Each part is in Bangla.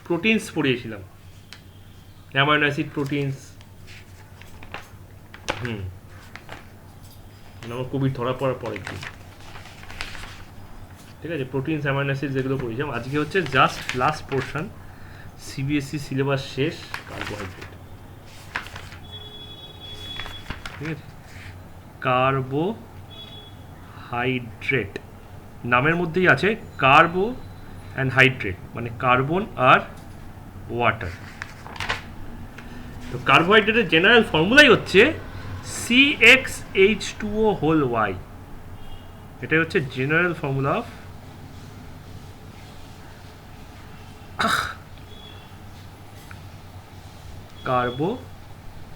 প্রোটিনস পড়িয়েছিলাম, অ্যামাইনো অ্যাসিড প্রোটিনস। আমার কোভিড ধরা পড়ার পরে কি, ঠিক আছে, প্রোটিনস অ্যামাইনো অ্যাসিড যেগুলো পড়িয়েছিলাম। আজকে হচ্ছে just last portion, CBSE syllabus শেষ, কার্বোহাইড্রেট। ঠিক আছে, কার্বোহাইড্রেট নামের মধ্যেই আছে কার্বো অ্যান্ড হাইড্রেট, মানে কার্বন আর ওয়াটার। তো কার্বোহাইড্রেটের জেনারেল ফর্মুলাই হচ্ছে CxH2O হোল Y। এটাই হচ্ছে জেনারেল ফর্মুলা অফ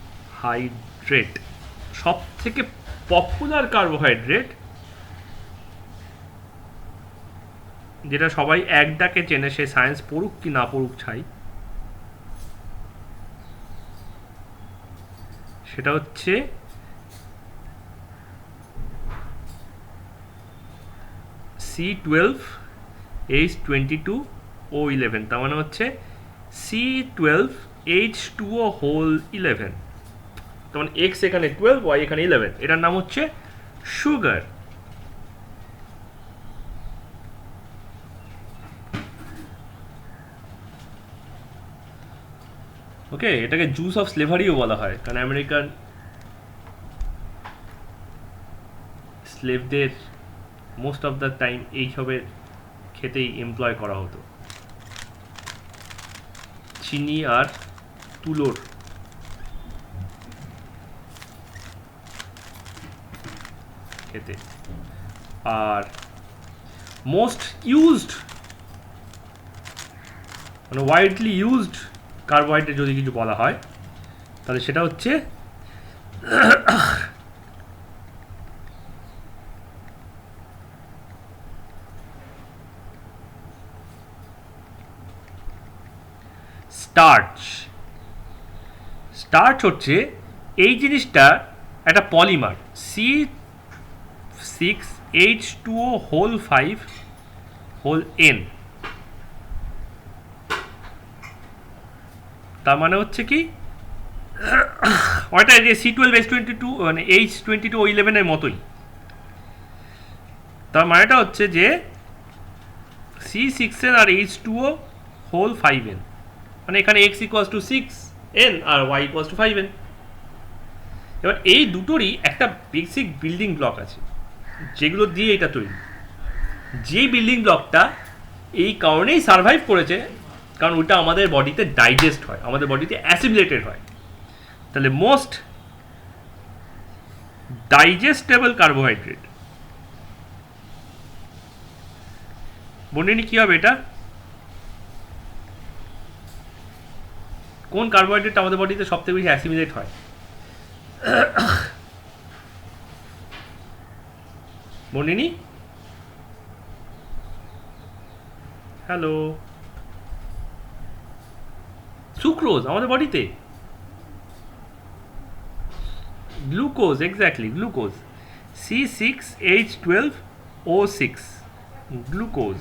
কার্বোহাইড্রেট। সব থেকে পপুলার কার্বোহাইড্রেট, যেটা সবাই এক ডাকে চেনে, সে সায়েন্স পড়ুক কি না পড়ুক ছাই, সেটা হচ্ছে C12H22O11। তার মানে হচ্ছে C12H2O হোল 11। তার মানে X এখানে 12, Y এখানে 11। এটার নাম হচ্ছে সুগার। ওকে, এটাকে জুস অফ স্লেভারিও বলা হয়, কারণ আমেরিকান স্লেভদের মোস্ট অফ দ্য টাইম এইসবের খেতেই এমপ্লয় করা হতো, চিনি আর তুলোর খেতে। আর মোস্ট ইউজড, মানে ওয়াইডলি ইউজড কার্বোহাইড্রেট যদি কিছু বলা হয়, তাহলে সেটা হচ্ছে স্টার্চ। স্টার্চ হচ্ছে এই জিনিসটা একটা polymer, C6H2O whole 5 whole N। তার মানে হচ্ছে কি, ওইটা যে C12H22 মানে H22O11 এর মতোই। তার মানেটা হচ্ছে যে C6N আর H2O হোল 5N, মানে এখানে X ইকুয়ালস টু 6N আর Y ইকুয়ালস টু 5N। এবার এই দুটোরই একটা বেসিক বিল্ডিং ব্লক আছে, যেগুলো দিয়ে এটা তৈরি। যে বিল্ডিং ব্লকটা এই কারণেই সারভাইভ করেছে, কারণ ওইটা আমাদের বডিতে ডাইজেস্ট হয়, আমাদের বডিতে অ্যাসিমিলেটেড হয়। তাহলে মোস্ট ডাইজেস্টেবল কার্বোহাইড্রেট, বলিনি কি হবে এটা, কোন কার্বোহাইড্রেট আমাদের বডিতে সব থেকে বেশি অ্যাসিমিলেট হয়? বলিনি? হ্যালো, সুক্রোজ আমাদের বডিতে, glucose, exactly glucose, C6H12O6 glucose.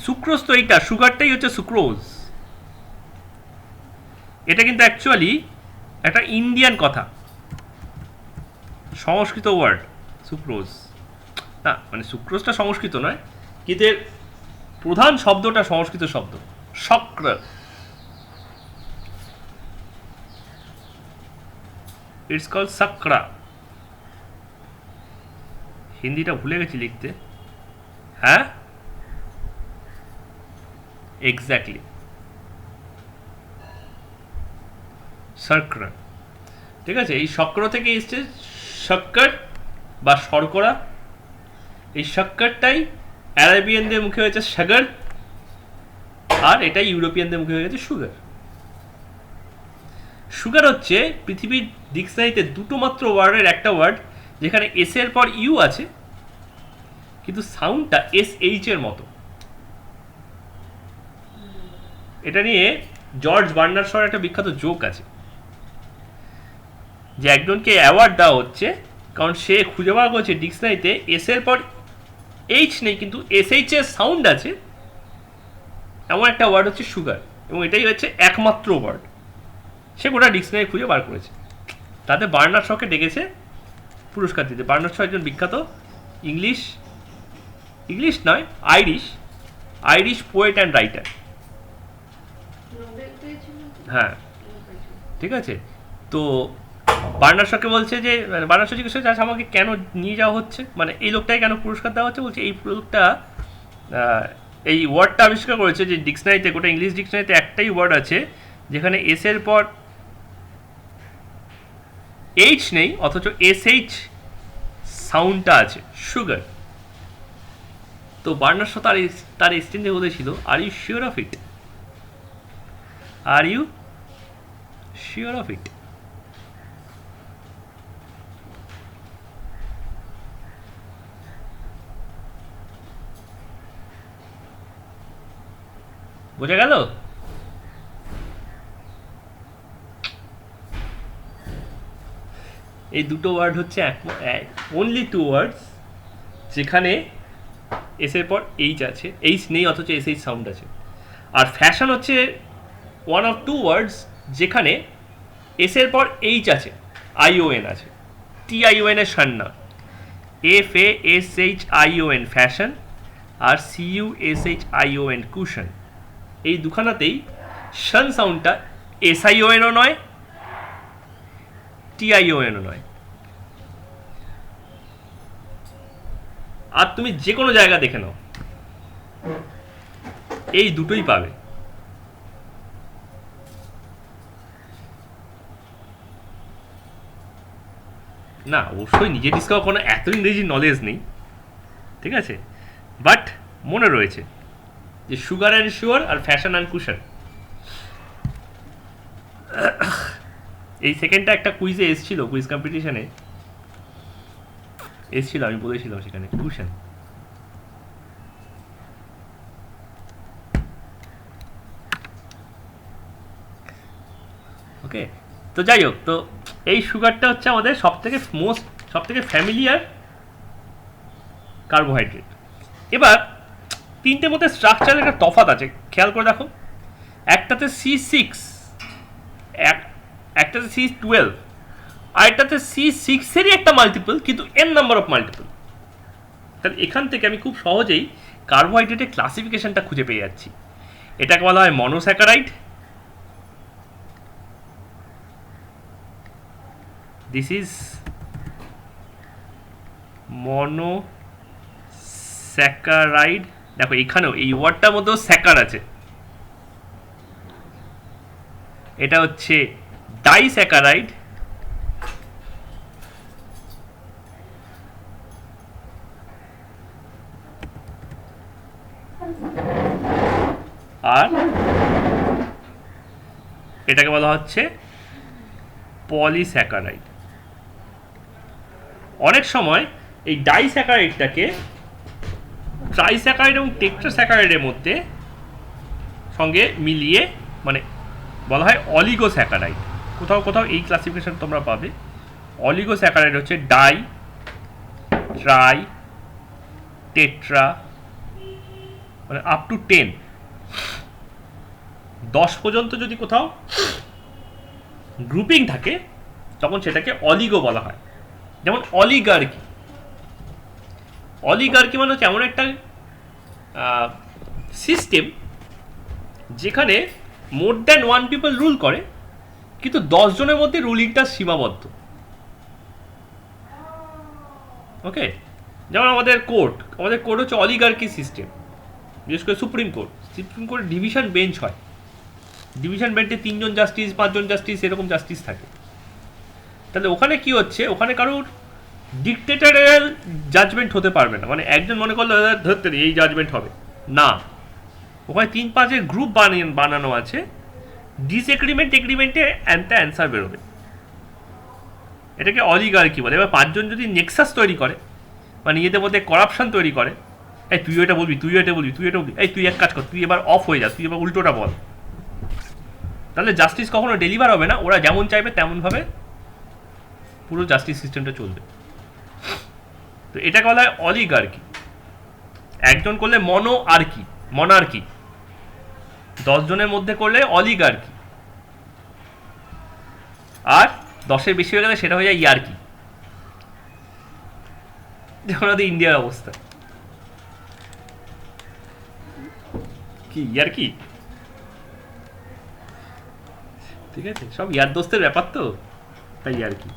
Sucrose তো এইটা, সুগারটাই হচ্ছে সুক্রোজ। এটা কিন্তু অ্যাকচুয়ালি একটা ইন্ডিয়ান কথা, সংস্কৃত ওয়ার্ড সুক্রোজ না, মানে সুক্রোজটা সংস্কৃত নয়, কিন্তু এর প্রধান শব্দটা সংস্কৃত শব্দ, শক্র। It's called সাকরা। হিন্দিটা ভুলে গেছি লিখতে। হ্যাঁ, এক্স্যাক্টলি, শর্করা। ঠিক আছে, এই শক্র থেকে এসছে শক্কর বা শর্করা। এই শক্করটাই অ্যারাবিয়ানদের মুখে হয়েছে সাগর, আর এটাই ইউরোপিয়ানদের মুখে হয়ে গেছে সুগার। সুগার হচ্ছে পৃথিবীর ডিকশনারিতে দুটো মাত্র ওয়ার্ডের একটা ওয়ার্ড যেখানে এস এর পর ইউ আছে, কিন্তু সাউন্ডটা SH এর মতো। এটা নিয়ে জর্জ বার্নার শর একটা বিখ্যাত জোক আছে, যে একজনকে অ্যাওয়ার্ড দেওয়া হচ্ছে কারণ সে খুঁজে পাওয়া গেছে ডিকশনারিতে এস এর পর H নেই, কিন্তু SH এর সাউন্ড আছে, এমন একটা ওয়ার্ড হচ্ছে সুগার, এবং এটাই হচ্ছে একমাত্র ওয়ার্ড সে গোটা ডিকশনারি খুঁজে বার করেছে। তাতে বার্নার্ড শকে ডেকেছে পুরস্কার দিতে। বার্নার্ড শ একজন বিখ্যাত ইংলিশ নয়, আইরিশ পোয়েট অ্যান্ড রাইটার। হ্যাঁ, ঠিক আছে। তো বার্নার্ড শকে বলছে যে, বার্নার্ড শ জিজ্ঞেস করছে আচ্ছা আমাকে কেন নিয়ে যাওয়া হচ্ছে, মানে এই লোকটাকে কেন পুরস্কার দেওয়া হচ্ছে। বলছে এই লোকটা এই ওয়ার্ডটা আবিষ্কার করেছে যে ডিকশনারিতে, গোটা ইংলিশ ডিকশনারিতে একটাই ওয়ার্ড আছে যেখানে এস এর পর এইচ নেই, অথচ SH সাউন্ডটা আছে, সুগার। তো বার্নার্ড শ তার স্ট্যান্ডে বলেছিল, are you sure of it, are you sure of it. বোঝা গেল? এই দুটো ওয়ার্ড হচ্ছে অনলি টু ওয়ার্ডস যেখানে এস এর পর এইচ আছে, এইচ নেই অথচ SH সাউন্ড আছে। আর ফ্যাশন হচ্ছে ওয়ান অফ টু ওয়ার্ডস যেখানে এস এর পর এইচ আছে, ION আছে, TION এর শান না, FASHION ফ্যাশন, আর CUSHION কুশন। এই দুখানাতেই শান সাউন্ডটা SIONও নয়, TIONও নয়। আর তুমি যে কোনো জায়গা দেখে নাও এই দুটোই পাবে। না অবশ্যই নিজে ডিসকাভার কোনো এত ইংরেজি নলেজ নেই, ঠিক আছে, বাট মনে রয়েছে যে সুগার অ্যান্ড শিওর আর ফ্যাশন অ্যান্ড কুশন। এই সেকেন্ডটা একটা কুইজে এসেছিল, কুইজ কম্পিটিশনে এসেছিল, আমি বলেছিলাম সেখানে কুশন। ওকে, তো যাই হোক, তো এই সুগারটা হচ্ছে আমাদের সবথেকে ফ্যামিলিয়ার কার্বোহাইড্রেট। এবার তিনটের মধ্যে স্ট্রাকচারের একটা তফাৎ আছে, খেয়াল করে দেখো। একটাতে C6, একটাতে C12, আর একটাতে C6 এরই একটা মাল্টিপল, কিন্তু n নাম্বার অফ মাল্টিপল। তাহলে এখান থেকে আমি খুব সহজেই কার্বোহাইড্রেটের ক্লাসিফিকেশনটা খুঁজে পেয়ে যাচ্ছি। এটাকে বলা হয় মনোস্যাকারাইড, দিস ইজ মনোস্যাকারাইড। দেখো এখানেও এই ওয়ার্ডটার মধ্যেও স্যাকার আছে, এটা হচ্ছে ডাইস্যাকারাইড, আর এটাকে বলা হচ্ছে পলিস্যাকারাইড। অনেক সময় এই ডাইস্যাকারাইডটাকে ট্রাইস্যাকারাইড এবং টেট্রাস্যাকারাইডের মধ্যে সঙ্গে মিলিয়ে মানে বলা হয় অলিগোস্যাকারাইড। কোথাও কোথাও এই ক্লাসিফিকেশন তোমরা পাবে। অলিগোস্যাকারাইড হচ্ছে ডাই, ট্রাই, টেট্রা, মানে আপ টু 10 পর্যন্ত যদি কোথাও গ্রুপিং থাকে তখন সেটাকে অলিগো বলা হয়। যেমন অলিগার্কি, অলিগার্কি মানে হচ্ছে এমন একটা সিস্টেম যেখানে more than one people rule করে, কিন্তু 10 জনের মধ্যে রুলিংটা সীমাবদ্ধ। ওকে, যেমন আমাদের কোর্ট হচ্ছে অলিগার্কি সিস্টেম, বিশেষ করে সুপ্রিম কোর্ট ডিভিশন বেঞ্চ হয়, ডিভিশন বেঞ্চে 3 জন জাস্টিস, 5 জন জাস্টিস, এরকম জাস্টিস থাকে। তাহলে ওখানে কি হচ্ছে, ওখানে কারোর ডিক্টেটরিয়াল জাজমেন্ট হতে পারবে না, মানে একজন মনে করলো ধরতে এই জাজমেন্ট হবে না, ওখানে 3-5-এর গ্রুপ বানানো আছে, এগ্রিমেন্টে অ্যান্সার বেরোবে। এটাকে অলিগার্কি বলে। এবার 5 জন যদি নেক্সাস তৈরি করে, মানে নিজেদের মধ্যে করাপশন তৈরি করে, এই তুই এটা বলবি, তুই এটা বলবি, তুই এটা বলবি, এই তুই এক কাজ কর, তুই এবার অফ হয়ে যা, তুই এবার উল্টোটা বল, তাহলে জাস্টিস কখনো ডেলিভার হবে না। ওরা যেমন চাইবে তেমনভাবে পুরো জাস্টিস সিস্টেমটা চলবে। তো এটাকে বলা হয় অলিগার্কি। একজন করলে মনার্কি, 10 জনের মধ্যে করলে অলিগার্কি, আর 10-এর বেশি হয়ে গেলে সেটা হয়ে যায় ইয়ার্কি, যেমন আমাদের ইন্ডিয়ার অবস্থা। কি ইয়ার্কি? ঠিক আছে, সব ইয়ার দোস্তের ব্যাপার তো, তাই ইয়ার্কি।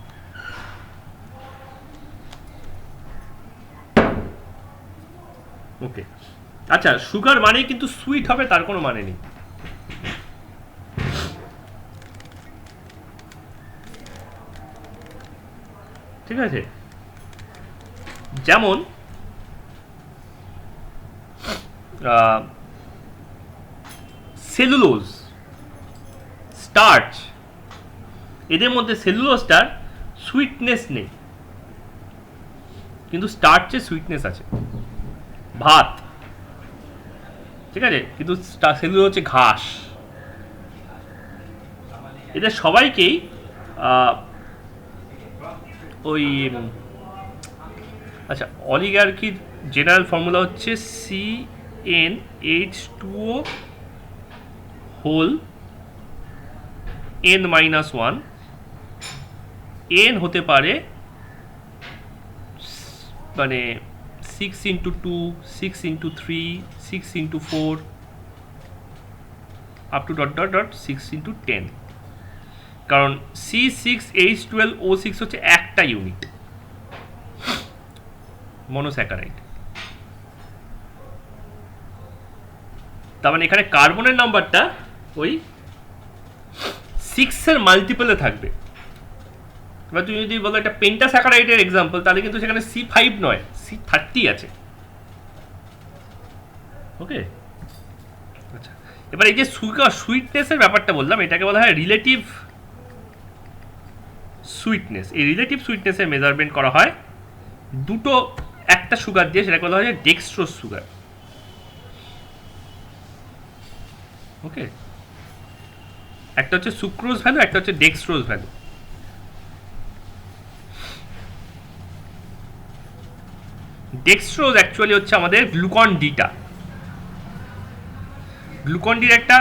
ওকে, আচ্ছা, সুগার মানেই কিন্তু সুইট হবে তার কোনো মানে নেই। ঠিক আছে, যেমন সেলুলোজ, স্টার্চ, এদের মধ্যে সেলুলোজটার সুইটনেস নেই, কিন্তু স্টার্চের সুইটনেস আছে। ভাত, ঠিক আছে, কিন্তু সেলুলোজ হচ্ছে ঘাস। এদের সবাইকেই ওই, আচ্ছা, অলিগার্কির জেনারেল ফর্মুলা হচ্ছে CnH2O হোল n-1। n হতে পারে মানে 6x2, 6x3, 6x4 up to dot 6x10, কারণ C6H12O6 হচ্ছে একটা ইউনিট মনোস্যাকারাইড। তার মানে এখানে কার্বনের নাম্বারটা ওই 6 এর মাল্টিপলে থাকবে। এবার তুমি যদি বলো এটা পেন্টাস্যাকারাইডের এক্সাম্পল, তাহলে কিন্তু সেখানে C5 নয়, C30 আছে। ওকে, আচ্ছা, এবার এই যে সুইটনেসের ব্যাপারটা বললাম, এটাকে বলা হয় রিলেটিভ সুইটনেস। এই রিলেটিভ সুইটনেসের মেজারমেন্ট করা হয় দুটো, একটা সুগার দিয়ে, সেটাকে বলা হয় ডেক্সট্রোজ সুগার। ওকে, একটা হচ্ছে সুক্রোজ ভ্যালু, একটা হচ্ছে ডেক্সট্রোজ ভ্যালু। ডেক্সট্রোজ অ্যাকচুয়ালি হচ্ছে আমাদের গ্লুকন ডিটা। গ্লুকন ডির একটা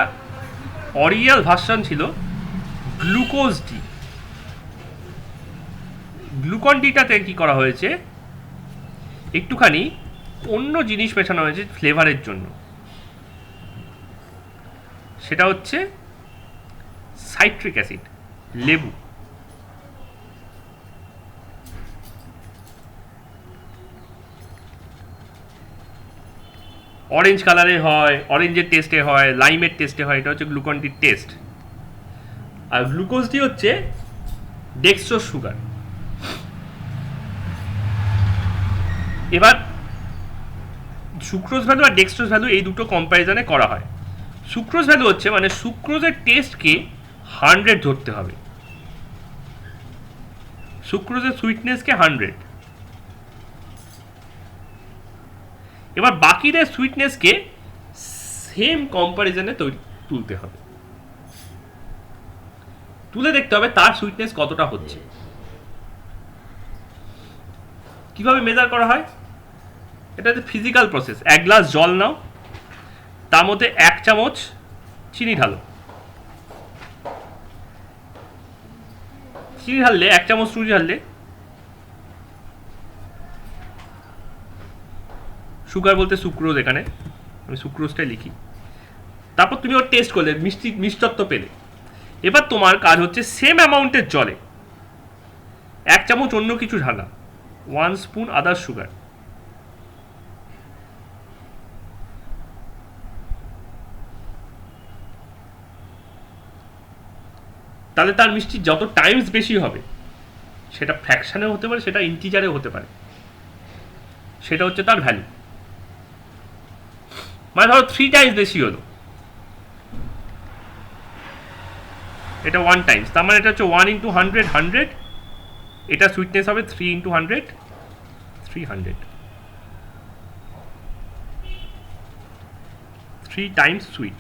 অরিজিনাল ভার্সন ছিল গ্লুকোজ ডি। গ্লুকন ডিটাতে কি করা হয়েছে, একটুখানি অন্য জিনিস মেশানো হয়েছে ফ্লেভারের জন্য, সেটা হচ্ছে সাইট্রিক অ্যাসিড, লেবু। অরেঞ্জ কালারে হয়, অরেঞ্জের টেস্টে হয়, লাইমের টেস্টে হয়, এটা হচ্ছে গ্লুকন ডির টেস্ট। আর গ্লুকোজ ডি হচ্ছে ডেক্সট্রোজ সুগার। এবার সুক্রোজ ভ্যালু আর ডেক্সট্রোজ ভ্যালু এই দুটো কম্প্যারিজনে করা হয়। সুক্রোজ ভ্যালু হচ্ছে মানে সুক্রোজের টেস্টকে 100 ধরতে হবে, সুক্রোজের সুইটনেসকে 100। এবার বাকিদের সুইটনেসকে সেম কম্প্যারিজনে তুলতে হবে, তুলে দেখতে হবে তার সুইটনেস কতটা হচ্ছে। কিভাবে মেজার করা হয়? এটা হচ্ছে ফিজিক্যাল প্রসেস। 1 গ্লাস জল নাও, তার মধ্যে 1 চামচ চিনি ঢালো। চিনি ঢাললে, 1 চামচ চিনি ঢাললে, সুগার বলতে সুক্রোজ, এখানে আমি সুক্রোজটাই লিখি। তারপর তুমি ওর টেস্ট করলে, মিষ্টত্ব পেলে। এবার তোমার কাজ হচ্ছে সেম অ্যামাউন্টের জলে 1 চামচ অন্য কিছু ঢালা, 1 স্পুন আদার সুগার। তাহলে তার মিষ্টি যত টাইমস বেশি হবে, সেটা ফ্র্যাকশানেও হতে পারে, সেটা ইন্টিজারেও হতে পারে, সেটা হচ্ছে তার ভ্যালু। মানে ধরো 3 টাইমস বেশি হলো, এটা 1 টাইমস, তার মানে এটা হচ্ছে 1 × 100 100, এটা সুইটনেস হবে 3 × 100 300, 3 টাইমস সুইট।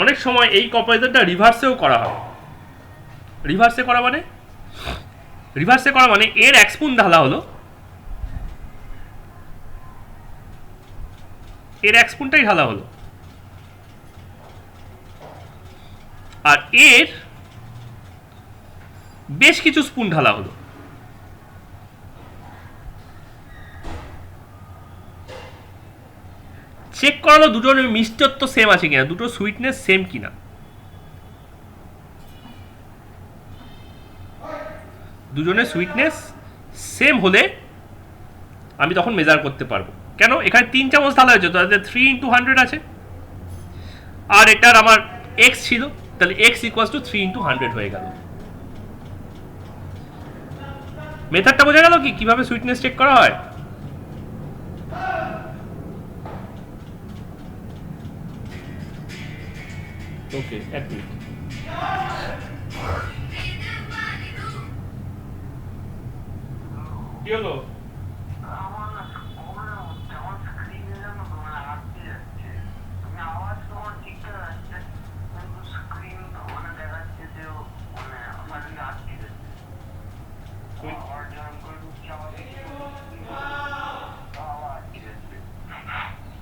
অনেক সময় এই কম্পারিজনটা রিভার্সেও করা হয়। রিভার্সে করা মানে এর 1 স্পুন ঢালা হলো, এর 1 স্পুনটাই ঢালা হলো, আর এর বেশ কিছু স্পুন ঢালা হলো। চেক করালো দুটোর মিষ্টত্ব সেম আছে কিনা, দুটো সুইটনেস সেম কিনা। দুজনের সুইটনেস সেম হলে আমি তখন মেজার করতে পারবো। কেন, এখানে 3 চামচ ঢালা হয়েছে, তাহলে 3 × 100 আছে, আর এটার আমার এক্স ছিল, তাহলে এক্স ইকুয়ালস টু 3 × 100 হয়ে গেল। মেথডটা বোঝা গেল কি কিভাবে সুইটনেস চেক করা হয়? ওকে, এক মিনিট। কি হলো?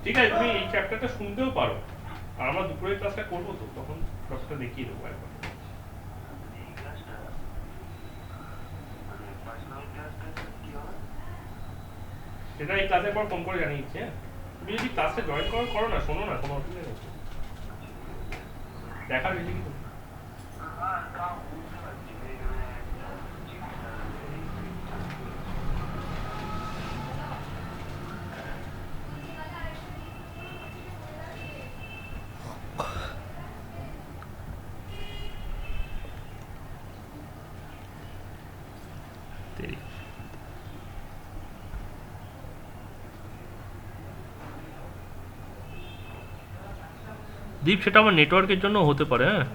ঠিক আছে, তুমি এই চ্যাপ্টারটা শুনতেও পারো, আর আমরা দুপুরের ক্লাসটা করবো, তো তখন সবটা দেখিয়ে দেবো একবার। সেটা এই ক্লাসের পর ফোন করে জানিয়েছি। হ্যাঁ, তুমি যদি ক্লাসে জয়েন করো না, শোনো না, কোনো অসুবিধা নেই। দেখার বেশি কিছু দীপ, সেটা আমার নেটওয়ার্কের জন্য হতে পারে। হ্যাঁ,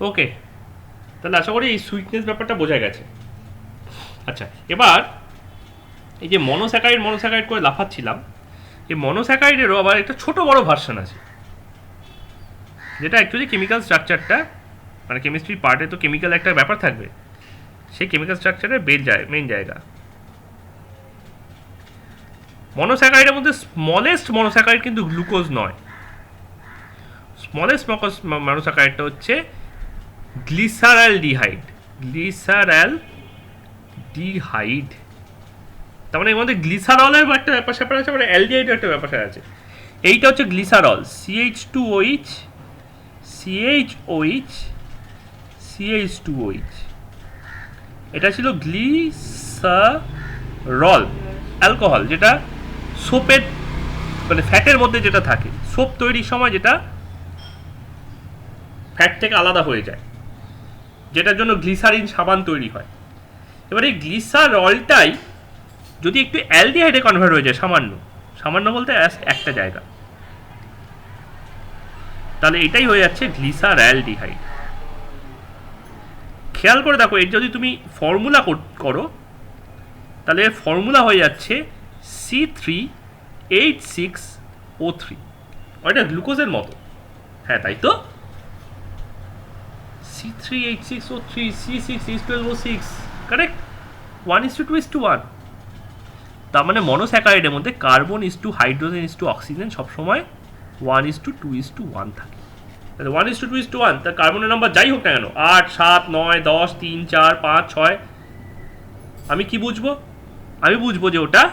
ওকে, তাহলে আশা করি এই সুইটনেস ব্যাপারটা বোঝা গেছে। আচ্ছা, এবার এই যে মনোস্যাকারাইড করে লাফাচ্ছিলাম, এই মনোস্যাকারাইডেরও আবার একটা ছোট বড় ভার্সন আছে, যেটা অ্যাকচুয়ালি কেমিক্যাল স্ট্রাকচারটা, মানে কেমিস্ট্রি পার্টে তো কেমিক্যাল একটা ব্যাপার থাকবে, সেই কেমিক্যাল স্ট্রাকচারের মেন জায়গা। মনোস্যাকারাইডের মধ্যে স্মলেস্ট মনোস্যাকারাইড কিন্তু গ্লুকোজ নয়। স্মলেস্ট মনোস্যাকারাইডটা হচ্ছে গ্লিসারালডিহাইড। তার মানে এর মধ্যে গ্লিসারলের একটা ব্যাপার স্যাপার আছে, মানে অ্যালডিহাইডের একটা ব্যাপার আছে। এইটা হচ্ছে গ্লিসারল, CH2OH। এটা ছিল গ্লিসারল অ্যালকোহল, যেটা সোপের মানে ফ্যাটের মধ্যে যেটা থাকে, সোপ তৈরির সময় যেটা ফ্যাট থেকে আলাদা হয়ে যায়, যেটার জন্য গ্লিসারিন সাবান তৈরি হয়। এবার এই গ্লিসারলটাই যদি একটু অ্যালডিহাইডে কনভার্ট হয়ে যায়, সামান্য বলতে একটা জায়গা, তাহলে এটাই হয়ে যাচ্ছে গ্লিসারঅ্যালডিহাইড। খেয়াল করে দেখো, এর যদি তুমি ফর্মুলা করো, তাহলে এর ফর্মুলা হয়ে যাচ্ছে C3H6O3। ওইটা গ্লুকোজের মতো। হ্যাঁ, তাই তো, C3H6O3, C6H12O6, কারেক্ট, 1:2:1। তার মানে মনোস্যাকারাইডের মধ্যে carbon is to hydrogen is to oxygen সবসময় 1:2:1 থাকে। তাহলে 1:2:1, তার কার্বনের নাম্বার যাই হোক না কেন, 8, 7, 9, 10, 3, 4, 5, 6, আমি কি বুঝবো? আমি বুঝবো যে ওটা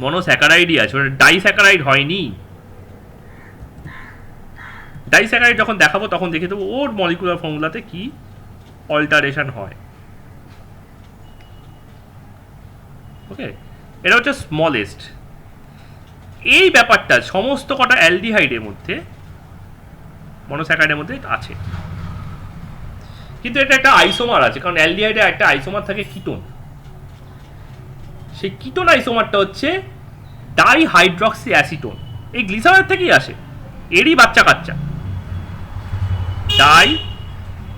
মনোস্যাকারাইডই আছে, ওটা ডাইস্যাকারাইড হয়নি। ডাইস্যাকারাইড যখন দেখাবো তখন দেখে দেবো ওর মলিকুলার ফর্মুলাতে কি অল্টারেশন হয়। ওকে, এটা হচ্ছে স্মলেস্ট। এই ব্যাপারটা সমস্ত কটা অ্যালডিহাইডের মধ্যে, মনোস্যাকারাইডের মধ্যে আছে, কিন্তু এটা একটা আইসোমার আছে, কারণ অ্যালডিহাইডে একটা আইসোমার থাকে কিটোন। সেই কিটোন আইসোমারটা হচ্ছে ডাইহাইড্রক্সি অ্যাসিটোন। এই গ্লিসারয়েড থেকেই আসে, এরই বাচ্চা কাচ্চা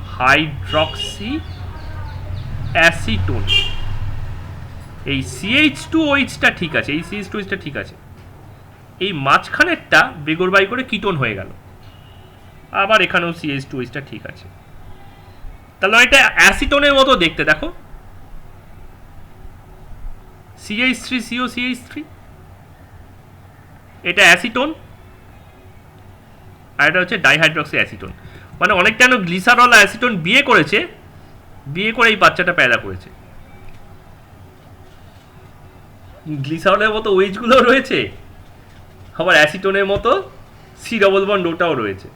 ডাইহাইড্রক্সি অ্যাসিটোন। এই CH2OH-টা ঠিক আছে, এই CH2OH-টা ঠিক আছে, এই মাঝখানেরটা বেগর বাই করে কিটোন হয়ে গেল, আবার এখানেও CH2OH-টা ঠিক আছে। তাহলে এটা অ্যাসিটোনের মতো দেখতে, দেখো CH3COCH3, এটা অ্যাসিটোন আর এটা হচ্ছে ডাইহাইড্রক্সি অ্যাসিটোন। মানে অনেকটা গ্লিসারল অ্যাসিটোন বিয়ে করেছে, বিয়ে করে এই বাচ্চাটা পেদা করেছে। গ্লিসারলের মতো ওয়েজগুলো রয়েছে, আবার অ্যাসিটোনের মতো C ডবল বন্ড ওটাও রয়েছে।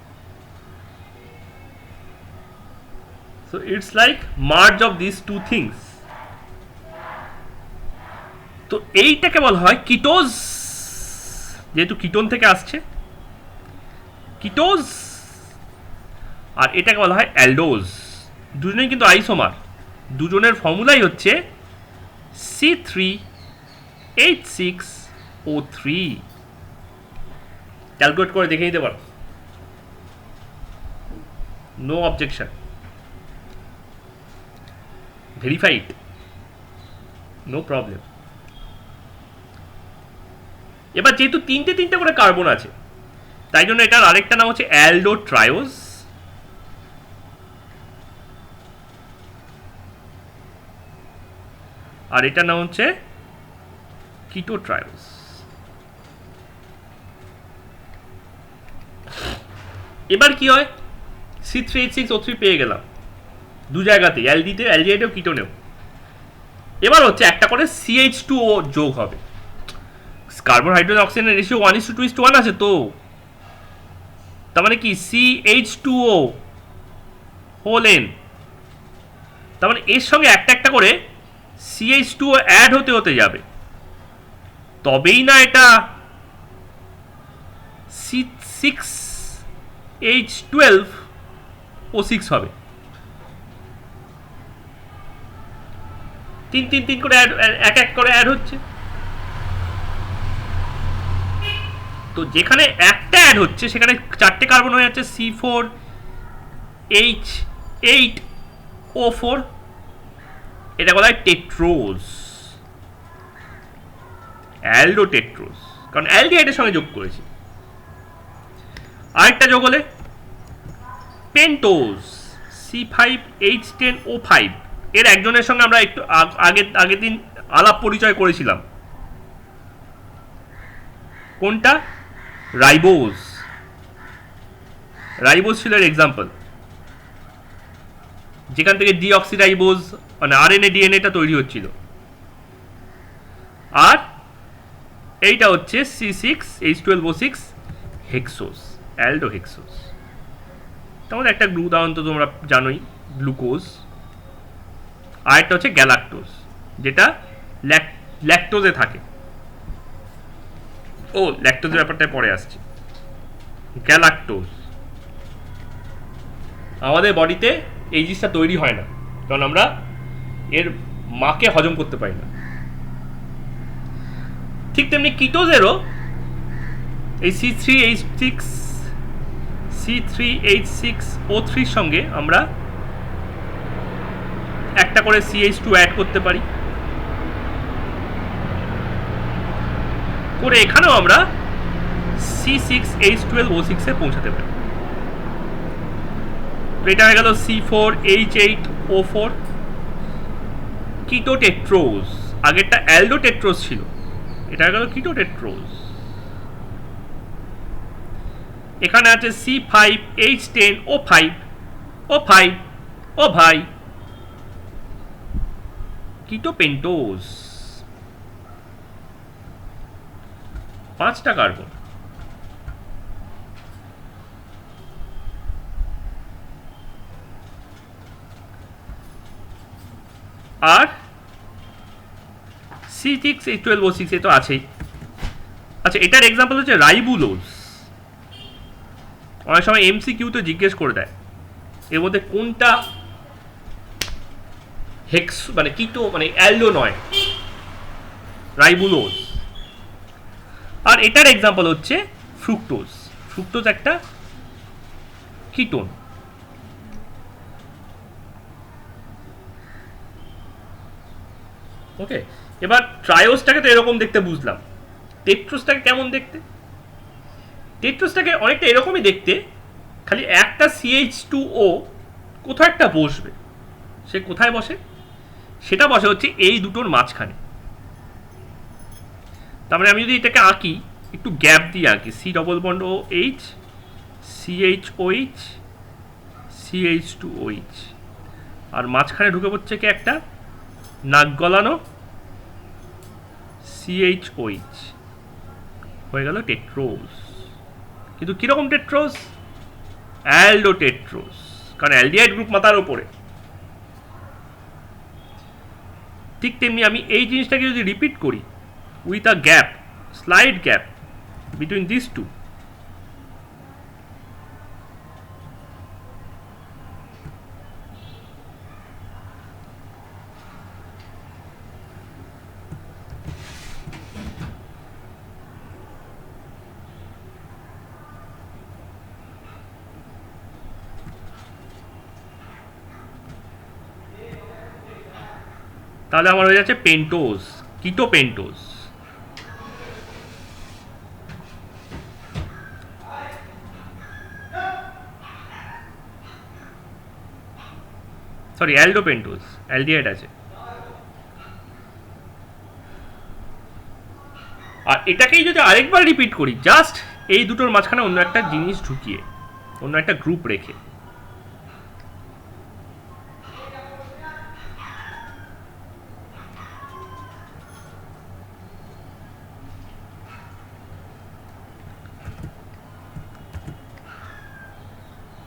So it's like merge of this two things. তো এইটাকে বলা হয় কিটোজ, যেহেতু কিটোন থেকে আসছে কিটোজ, আর এটাকে বলা হয় অ্যালডোজ। দুজনেই কিন্তু আইসোমার, দুজনের ফর্মুলাই হচ্ছে C3H6O3। ক্যালকুলেট করে দেখে নিতে পারো, no objection, verified, no problem. এবার যেহেতু তিনটে তিনটে করে কার্বন আছে, তাই জন্য এটার আরেকটা নাম হচ্ছে অ্যালডোট্রায়োজ, আর এটার নাম হচ্ছে কিটোট্রায়োজ। এবার কি হয়, C3H6O3 পেয়ে গেলাম দু জায়গাতে, অ্যালডিহাইডেও কিটোনেও। এবার হচ্ছে একটা করে CH2O যোগ হবে। কার্বন হাইড্রোজেন অক্সিজেনের রেশিও 1:2:1 আছে, তো তার মানে কি CH2O হোল N, তার মানে এর সঙ্গে একটা একটা করে CH2O অ্যাড হতে হতে যাবে, তবেই না এটা C6H12O6 হবে। তিন তিন তিন করে এক এক করে অ্যাড হচ্ছে, তো যেখানে একটা অ্যাড হচ্ছে সেখানে চারটে কার্বন হয়ে যাচ্ছে C4H8O4। এটা বলা হয় টেট্রোজ, অ্যালডোটেট্রোজ, কারণ অ্যালডিহাইডের সঙ্গে যোগ করেছি। আরেকটা যোগ হলে পেন্টোজ, C5H10O5। এর একজনের সঙ্গে আমরা একটু আগের দিন আলাপ পরিচয় করেছিলাম, কোনটা? রাইবোজ। রাইবোজ ছিল এর এক্সাম্পল, যেখান থেকে ডিঅক্সিরাইবোজ মানে RNA DNA-টা তৈরি হচ্ছিল। আর এইটা হচ্ছে C6H12O6 হেক্সোস, অ্যালডোহেক্সোস। তাহলে একটা উদাহরণ তো তোমরা জানোই, গ্লুকোজ। আর একটা হচ্ছে গ্যালাক্টোজ, যেটা ল্যাকটোজে থাকে। ও, ল্যাকটোজের ব্যাপারটা পরে আসছে। গ্যালাক্টোজ আমাদের বডিতে এই জিনিসটা তৈরি হয় না, কারণ আমরা এর মাকে হজম করতে পারি না। ঠিক তেমনি কিটোজেরও এই C3H6O3 সঙ্গে আমরা একটা করে CH2 অ্যাড করতে পারি, করে এখানেও আমরা C6H12O6 এ পৌঁছাতে পারি। এটা হয়ে গেল C4H8O4 কিটোটেট্রোজ। আগেরটা অ্যালডোটেট্রোজ ছিল, এটা হয়ে গেল কিটোটেট্রোজ। এখানে আছে C5H10O5, ও ভাই কিটোপেন্টোজ। 5টা কার্বন। আর C6H12O6 এ তো আছেই। আচ্ছা, এটার এক্সাম্পল হচ্ছে রাইবুলোজ। অনেক সময় MCQ-তে জিজ্ঞেস করে দেয় এর মধ্যে কোনটা হেক্স মানে কিটো মানে অ্যালডো নয়, রাইবুলোজ। আর এটার এক্সাম্পল হচ্ছে ফ্রুক্টোজ। ফ্রুক্টোজ একটা কিটোন। ওকে, এবার ট্রায়োসটাকে তো এরকম দেখতে বুঝলাম। টেট্রোসটাকে কেমন দেখতে? টেট্রোসটাকে অনেকটা এরকমই দেখতে, খালি একটা CH2O কোথাও একটা বসবে। সে কোথায় বসে? সেটা বসে হচ্ছে এই দুটোর মাঝখানে। তার মানে আমি যদি এটাকে আঁকি, একটু গ্যাপ দিয়ে আঁকি, C++OH CHOH CH2OH, আর মাঝখানে ঢুকে পড়ছে কি একটা নাক গলানো CHOH, হয়ে গেল টেট্রোস। কিন্তু কিরকম টেট্রোস? অ্যালডো টেট্রোস, কারণ অ্যালডিহাইড গ্রুপ মাথার ওপরে। ঠিক তেমনি আমি এই জিনিসটাকে যদি রিপিট করি with a gap, slide gap between this two, তাহলে আমার হয়ে যাচ্ছে pentose, keto pentose. Sorry, aldo pentose, aldehyde আছে। আর এটাকেই যদি আরেকবার রিপিট করি, জাস্ট এই দুটোর মাঝখানে অন্য একটা জিনিস ঢুকিয়ে, অন্য একটা গ্রুপ রেখে,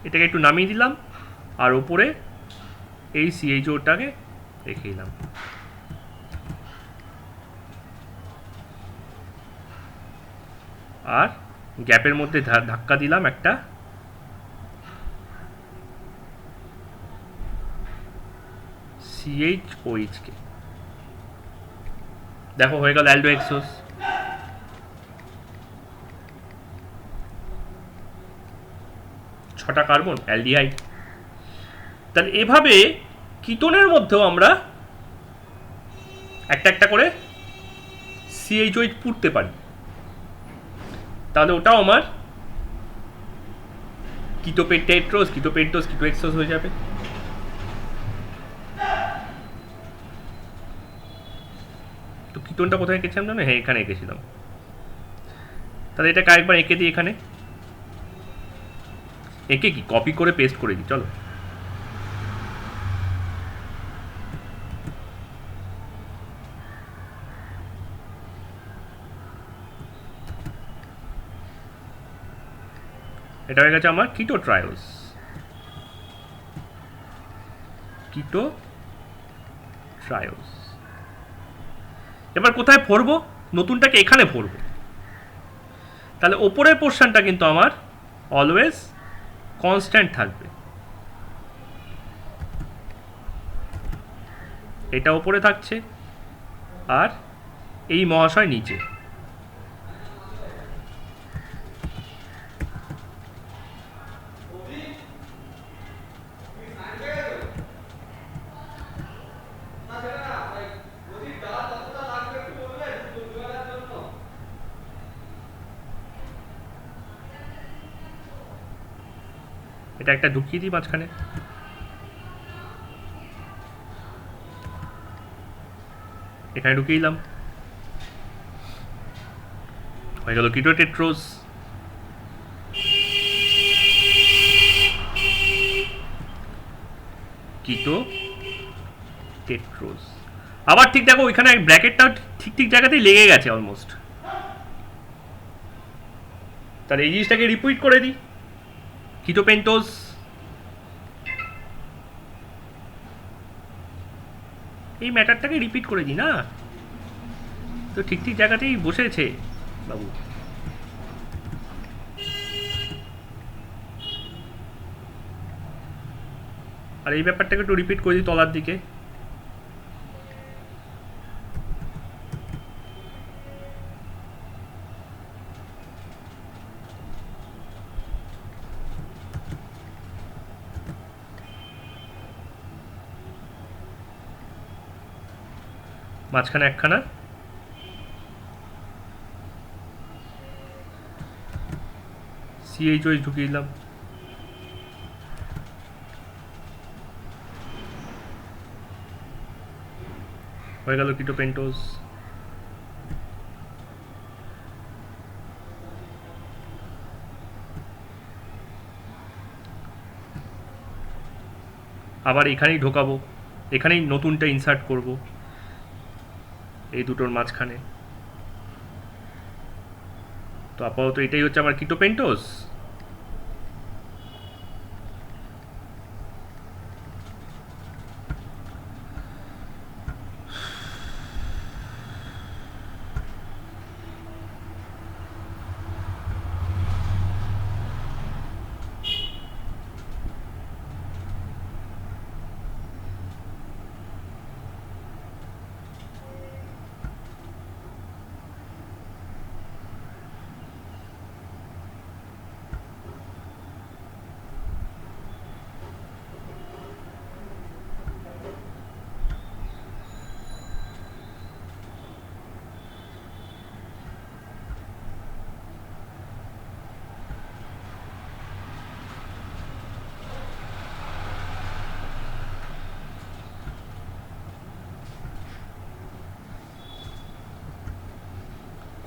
এটাকে একটু নামিয়ে দিলাম আর ওপরে এই CHOটাকে রেখে দিলাম। আর গ্যাপের মধ্যে ধাক্কা দিলাম একটা CHOH কে। দেখো হয়ে গেল অ্যালডো এক্সোস। ছটা কার্বন, অ্যালডিহাইড। তাহলে এভাবে কিটোনের মধ্যেও আমরা একটা একটা করে CHOH পুড়তে পারি। তাহলে ওটাও আমার কিটোপেন্টোজ, কিটোপেন্টোজ, কিটো এক্সোস হয়ে যাবে। তো কিটোনটা কোথায় এঁকেছিলাম জানো? হ্যাঁ, এখানে এঁকেছিলাম। তাহলে এটাকে আরেকবার এঁকে দিই, এখানে এঁকে কি কপি করে পেস্ট করে দিই, চলো। এটা হয়ে গেছে আমার কিটো ট্রায়োস, কিটো ট্রায়োস। এবার কোথায় ভরবো? নতুনটাকে এখানে ভরবো। তাহলে ওপরের পোর্শনটা কিন্তু আমার অলওয়েজ কনস্ট্যান্ট থাকবে। এটা ওপরে থাকছে আর এই মহাশয় নিচে। এটা একটা ঢুকিয়ে দিই মাঝখানে। এখানে ঢুকিয়ে দিলাম, হয়ে গেল কিটো টেট্রোস। কিটো টেট্রোস। আবার ঠিক দেখো ওইখানে ব্র্যাকেটটা ঠিক ঠিক জায়গাতেই লেগে গেছে অলমোস্ট। তাহলে এই জিনিসটাকে রিপিট করে দিই, কিটো পেন্টোজ, এই ম্যাটারটাকে রিপিট করে দিই না, তো ঠিক ঠিক জায়গাতেই বসেছে বাবু। আর এই ব্যাপারটাকে একটু রিপিট করে দিই তলার দিকে। মাঝখানে একখানা CHOH ঢুকিয়ে দিলাম। হয়ে গেল কিটোপেন্টোজ। আবার এখানেই ঢোকাবো, এখানেই নতুনটা ইনসার্ট করব এই দুটোর মাঝখানে। তো আপাতত এটাই হচ্ছে আমার কিটোপেন্টোজ।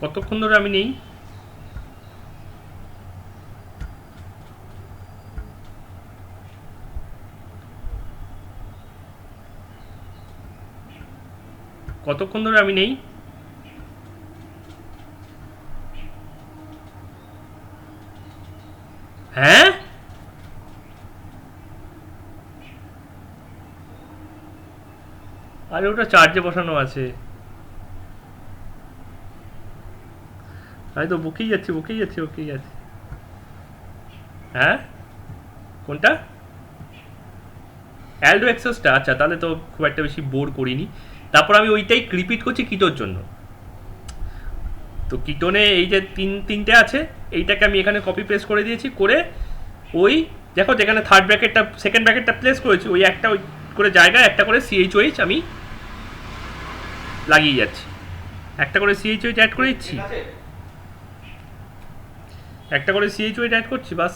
কতক্ষণ ধরে আমি নেই? কতক্ষণ ধরে আমি নেই? হ্যাঁ, আরে ওটা চার্জে বসানো আছে। আমি তো বকেই যাচ্ছি বকেই যাচ্ছি বকেই যাচ্ছি। হ্যাঁ, কোনটা? অ্যালডো এক্সেসটা? আচ্ছা, তাহলে তো খুব একটা বেশি বোর করিনি। তারপর আমি ওইটাই রিপিট করছি কিটোর জন্য। তো কিটোনে এই যে তিনটে আছে, এইটাকে আমি এখানে কপি পেস্ট করে দিয়েছি, করে ওই দেখো যেখানে থার্ড ব্র্যাকেটটা সেকেন্ড ব্র্যাকেটটা প্লেস করেছি, ওই একটা ওই করে জায়গায় একটা করে CHOH আমি লাগিয়ে যাচ্ছি। একটা করে CHOH অ্যাড করে দিচ্ছি, একটা করে CHOH অ্যাড করছি, বাস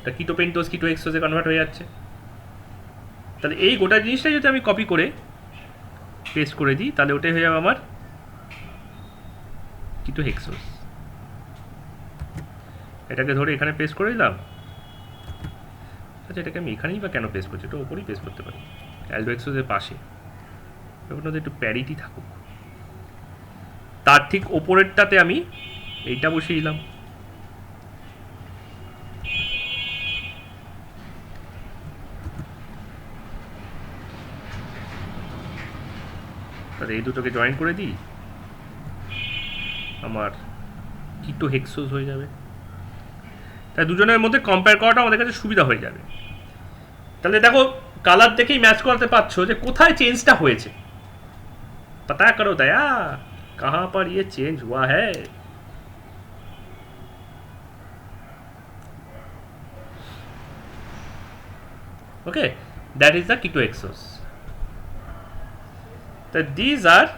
এটা কিটোপেন্টোজ কিটো হেক্সোজে কনভার্ট হয়ে যাচ্ছে। তাহলে এই গোটা জিনিসটা যদি আমি কপি করে পেস্ট করে দিই, তাহলে ওটাই হয়ে যাবে আমার কিটো হেক্সোজ। এটাকে ধরে এখানে পেস্ট করে দিলাম। আচ্ছা, এটাকে আমি এখানেই বা কেন পেস্ট করছি? এটা ওপরেই পেস্ট করতে পারি, অ্যালডো হেক্সোজের পাশে। এখন ওদের একটু প্যারিটি থাকুক। তার ঠিক ওপরেরটাতে আমি এইটা বসিয়ে দিলাম। তাহলে এই দুটোকে জয়েন করে দিই, আমার কিটো হেক্সোজ হয়ে যাবে। তাই দুজনের মধ্যে কম্পেয়ার করাটা আমাদের কাছে সুবিধা হয়ে যাবে। তাহলে দেখো, কালার দেখেই ম্যাচ করাতে পারছো যে কোথায় চেঞ্জটা হয়েছে। पता करो दया, कहाँ पर ये चेंज हुआ है। Okay, that is the ketohexose. So these are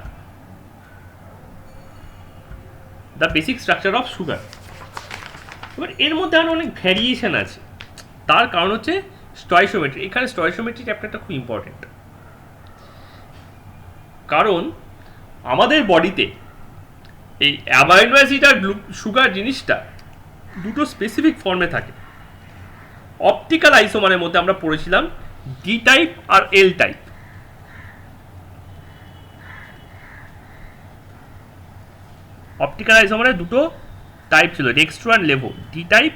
the basic structure of sugar. এবার এর মধ্যে আরো অনেক ভ্যারিয়েশন আছে, তার কারণ হচ্ছে স্টয়সিওমেট্রি। এখানে স্টয়সিওমেট্রি চ্যাপ্টারটা খুব ইম্পর্টেন্ট, কারণ আমাদের বডিতে এই অ্যামাইনো অ্যাসিড আর সুগার জিনিসটা দুটো স্পেসিফিক ফর্মে থাকে। অপটিক্যাল আইসোমারের মধ্যে আমরা পড়েছিলাম ডি টাইপ আর এল টাইপ। অপটিক্যাল আইসোমারের দুটো টাইপ ছিল, dextro and levo, D type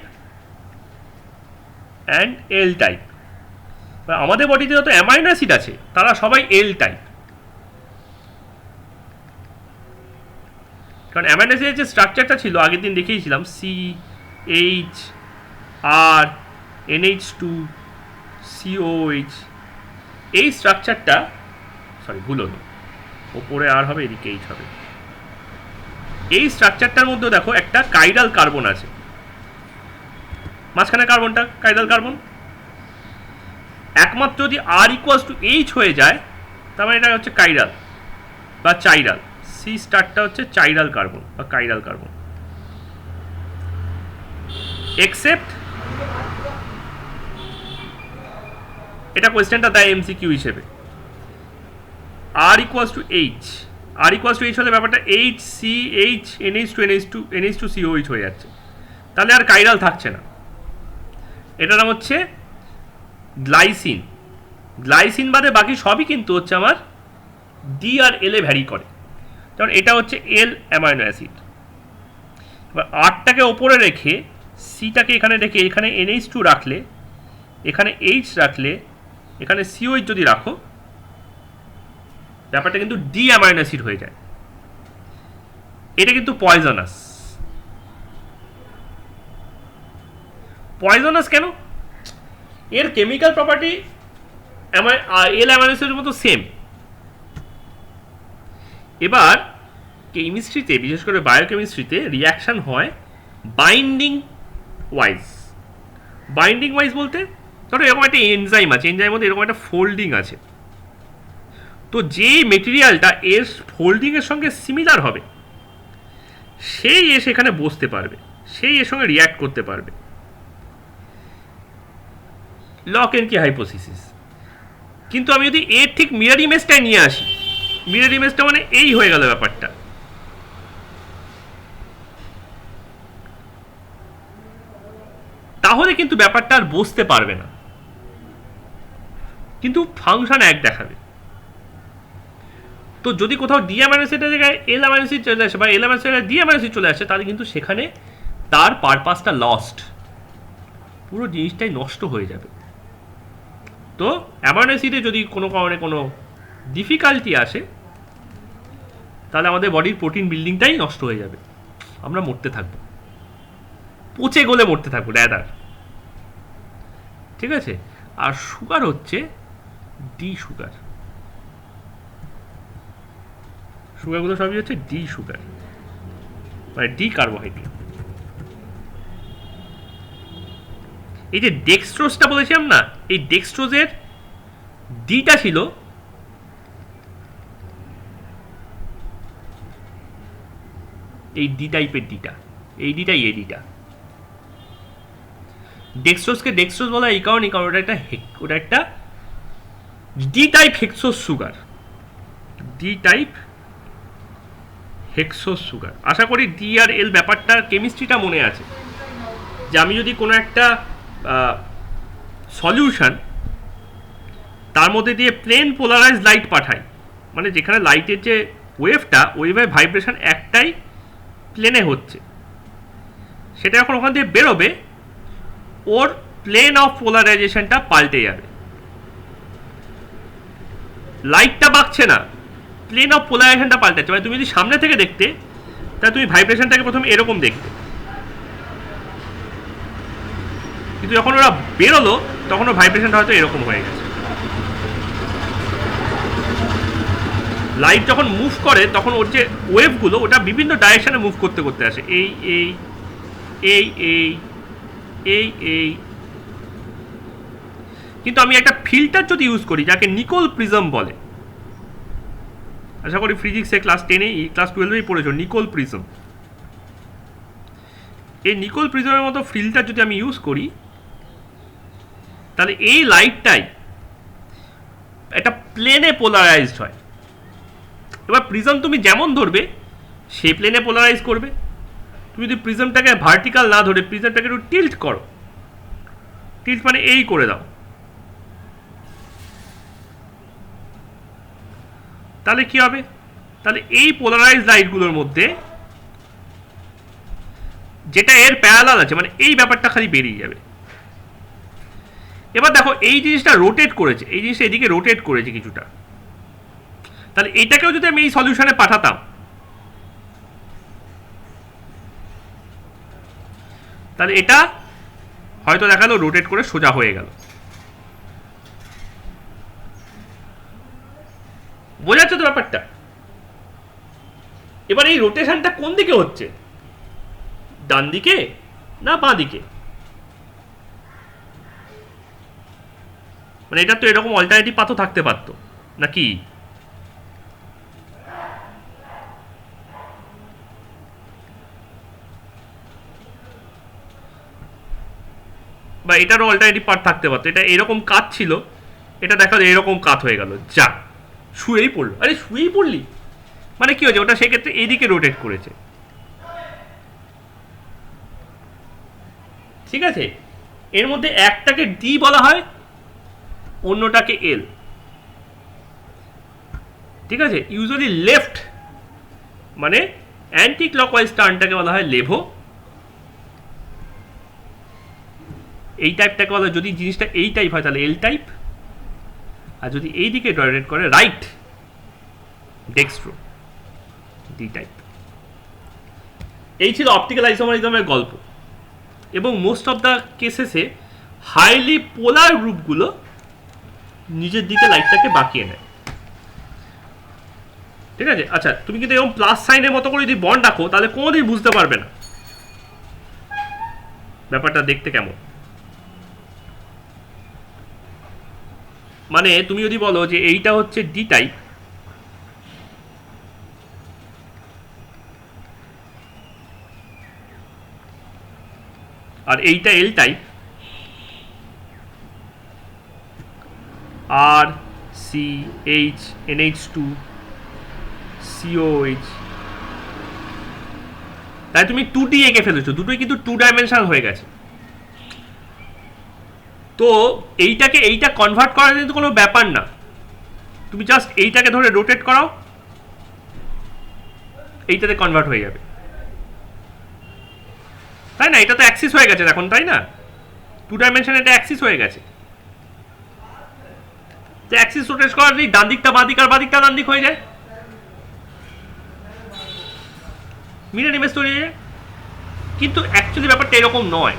and L type. আমাদের বডিতে যত অ্যামাইনো অ্যাসিড আছে তারা সবাই এল টাইপ। কারণ অ্যামাইনো অ্যাসিডের যে স্ট্রাকচারটা ছিল আগের দিন দেখিয়েছিলাম, CH R NH2 COH, এই স্ট্রাকচারটা, সরি ভুল হলো, ওপরে আর হবে, এদিকে এইচ হবে। এই স্ট্রাকচারটার মধ্যে দেখো একটা কাইরাল কার্বন আছে, মাঝখানে কার্বনটা কাইরাল কার্বন। একমাত্র যদি R = H হয়ে যায় তার মানে এটা হচ্ছে কাইরাল বা চাইরাল। সি স্টারটা হচ্ছে চাইরাল কার্বন বা কাইরাল কার্বন। এক্সেপ্ট, এটা কোয়েশ্চেনটা দেয় এমসিকিউ হিসেবে, R = H, R = H হলে ব্যাপারটা HCH NH2 COH হয়ে যাচ্ছে, তাহলে আর কাইরাল থাকছে না। এটার নাম হচ্ছে গ্লাইসিন। গ্লাইসিন বাদে বাকি সবই কিন্তু হচ্ছে আমার ডি আর এল এ ভ্যারি করে, কারণ এটা হচ্ছে এল অ্যামাইনো অ্যাসিড। এবার আরটাকে ওপরে রেখে সিটাকে এখানে রেখে এখানে NH2 রাখলে, এখানে H রাখলে, এখানে COH যদি রাখো, ব্যাপারটা কিন্তু ডি অ্যামাইনো অ্যাসিড হয়ে যায়। এটা কিন্তু পয়জনাস। পয়জনাস কেন? এর কেমিক্যাল প্রপার্টি এল অ্যামাইনো অ্যাসিডের মতো সেম। এবার কেমিস্ট্রিতে, বিশেষ করে বায়োকেমিস্ট্রিতে রিয়াকশান হয় বাইন্ডিং ওয়াইজ। বাইন্ডিং ওয়াইজ বলতে ধরো এরকম একটা এনজাইম আছে, এনজাইমের মধ্যে এরকম একটা ফোল্ডিং আছে, তো যে মেটেরিয়ালটা এর ফোল্ডিংয়ের সঙ্গে সিমিলার হবে সেই এসে এখানে বসতে পারবে, সেই এর সঙ্গে রিয়্যাক্ট করতে পারবে। লক এন্ড কি হাইপোথিসিস। কিন্তু আমি যদি এর ঠিক মিরর ইমেজটাই নিয়ে আসি, মিরর ইমেজটা মানে এই হয়ে গেল ব্যাপারটা, তাহলে কিন্তু ব্যাপারটা আর বসতে পারবে না, কিন্তু ফাংশন এক দেখাবে। তো যদি কোথাও ডি অ্যামাইনো অ্যাসিডের জায়গায় এল অ্যামাইনো অ্যাসিড চলে আসে বা এল অ্যামাইনো অ্যাসিডের ডি অ্যামাইনো অ্যাসিড চলে আসে, তাহলে কিন্তু সেখানে তার পারপাসটা লস্ট, পুরো জিনিসটাই নষ্ট হয়ে যাবে। তো অ্যামাইনো অ্যাসিডে যদি কোনো কারণে কোনো ডিফিকাল্টি আসে, তাহলে আমাদের বডির প্রোটিন বিল্ডিংটাই নষ্ট হয়ে যাবে, আমরা মরতে থাকবো, পচে গলে মরতে থাকবো র্যাদার। ঠিক আছে? আর সুগার হচ্ছে ডি সুগার, সুগারগুলো সবই হচ্ছে ডি সুগার, মানে ডি কার্বোহাইড্রেট। এই যে ডেক্সট্রোজটা বলেছিলাম না, এই ডেক্সট্রোজের ডিটা ছিল এই ডি টাইপের ডিটা, এই ডিটাই এই ডিটা। ডেক্সট্রোজকে ডেক্সট্রোজ বলা এই কারণে, কারণ ওটা একটা D type hexose sugar, D type hexose sugar. আশা করি ডি আর এল ব্যাপারটার কেমিস্ট্রিটা মনে আছে, যে আমি যদি কোনো একটা সলিউশন তার মধ্যে দিয়ে প্লেন পোলারাইজ লাইট পাঠাই, মানে যেখানে লাইটের যে ওয়েভটা, ওয়েভের ভাইব্রেশন একটাই প্লেনে হচ্ছে, সেটা যখন ওখান দিয়ে বেরোবে ওর প্লেন অফ পোলারাইজেশনটা পাল্টে যাবে। লাইটটা বাঁকছে না, প্লেন অফ পোলারাইজেশনটা পাল্টাচ্ছে। মানে তুমি যদি সামনে থেকে দেখতে, তাহলে তুমি ভাইব্রেশনটাকে প্রথমে এরকম দেখতে, কিন্তু যখন ওরা বেরোলো তখন ওর ভাইব্রেশনটা হয়তো এরকম হয়ে গেছে। লাইট যখন মুভ করে তখন ওর যে ওয়েভগুলো ওটা বিভিন্ন ডাইরেকশনে মুভ করতে করতে আসে, এই এই এই এই এই এই। কিন্তু আমি একটা ফিল্টার যদি ইউজ করি, যাকে নিকোল প্রিজম বলে, আশা করি ফিজিক্সে ক্লাস 10-এ ক্লাস 12-এই পড়েছো নিকোল প্রিজম। এই নিকোল প্রিজমের মতো ফিল্টার যদি আমি ইউজ করি, তাহলে এই লাইটটাই একটা প্লেনে পোলারাইজড হয়। এবার প্রিজম তুমি যেমন ধরবে সেই প্লেনে পোলারাইজ করবে। তুমি যদি প্রিজমটাকে ভার্টিক্যাল না ধরে প্রিজমটাকে একটু টিল্ট করো, টিল্ট মানে এই করে দাও, তাহলে কি হবে? তাহলে এই পোলারাইজ লাইটগুলোর মধ্যে যেটা এর প্যারালাল আছে, মানে এই ব্যাপারটা খালি বেরিয়ে যাবে। এবার দেখো এই জিনিসটা রোটেট করেছে, এই জিনিসটা এদিকে রোটেট করেছে কিছুটা, তাহলে এইটাকেও যদি আমি এই সলিউশনে পাঠাতাম, তাহলে এটা হয়তো দেখালো রোটেট করে সোজা হয়ে গেল। বোঝা যাচ্ছে তো ব্যাপারটা? এবার এই রোটেশনটা কোন দিকে হচ্ছে, ডান দিকে না বাঁ দিকে? মানে এটা তো এরকম অল্টারনেটিভ পাথও থাকতে পারতো নাকি? বা এটারও অল্টারনেটিভ পার্ট থাকতে পারতো। এটা এরকম কাত ছিল, এটা দেখা যায় এরকম কাত হয়ে গেল, যা শুয়েই পড়লো। আরে শুয়েই পড়লি মানে কি হয়েছে? ওটা সেক্ষেত্রে এইদিকে রোটেট করেছে, ঠিক আছে? এর মধ্যে একটাকে ডি বলা হয়, অন্যটাকে এল, ঠিক আছে? ইউজুয়ালি লেফট মানে অ্যান্টি ক্লকওয়াইজ টার্নটাকে বলা হয় লেভো। এই টাইপটাকে বলা, যদি জিনিসটা এই টাইপ হয় তাহলে এল টাইপ, আর যদি এই দিকে রোটেট করে রাইট, ডেক্সট্রো, ডি টাইপ। এই ছিল অপটিক্যাল আইসোমারিজমের গল্প। এবং মোস্ট অফ দ্য কেসেসে হাইলি পোলার গ্রুপগুলো নিজের দিকে লাইটটাকে বাঁকিয়ে নেয়, ঠিক আছে? আচ্ছা, তুমি কিন্তু এরকম প্লাস সাইনের মতো করে যদি বন্ড রাখো তাহলে কোনোদিন বুঝতে পারবে না ব্যাপারটা দেখতে কেমন। মানে তুমি যদি বলো যে এইটা হচ্ছে ডি টাইপ, আর এইটা এল টাইপ, আর সি এইচ NH2 COH, তাই তুমি 2D এঁকে ফেলেছো, দুটোই কিন্তু 2 ডাইমেনশনাল হয়ে গেছে। তো এইটাকে এইটা কনভার্ট করার কিন্তু কোনো ব্যাপার না, তুমি জাস্ট এইটাকে ধরে রোটেট করাও, এইটাতে কনভার্ট হয়ে যাবে, তাই না? এটা তো অ্যাক্সিস হয়ে গেছে এখন, তাই না? 2 ডাইমেনশনে এটা অ্যাক্সিস হয়ে গেছে। তো অ্যাক্সিস রোটেট করার ডান দিকটা বাঁ দিক আর বাঁ দিকটা ডান দিক হয়ে যায়, মিরর ইমেজ তৈরি হয়ে যায়। কিন্তু অ্যাকচুয়ালি ব্যাপারটা এরকম নয়,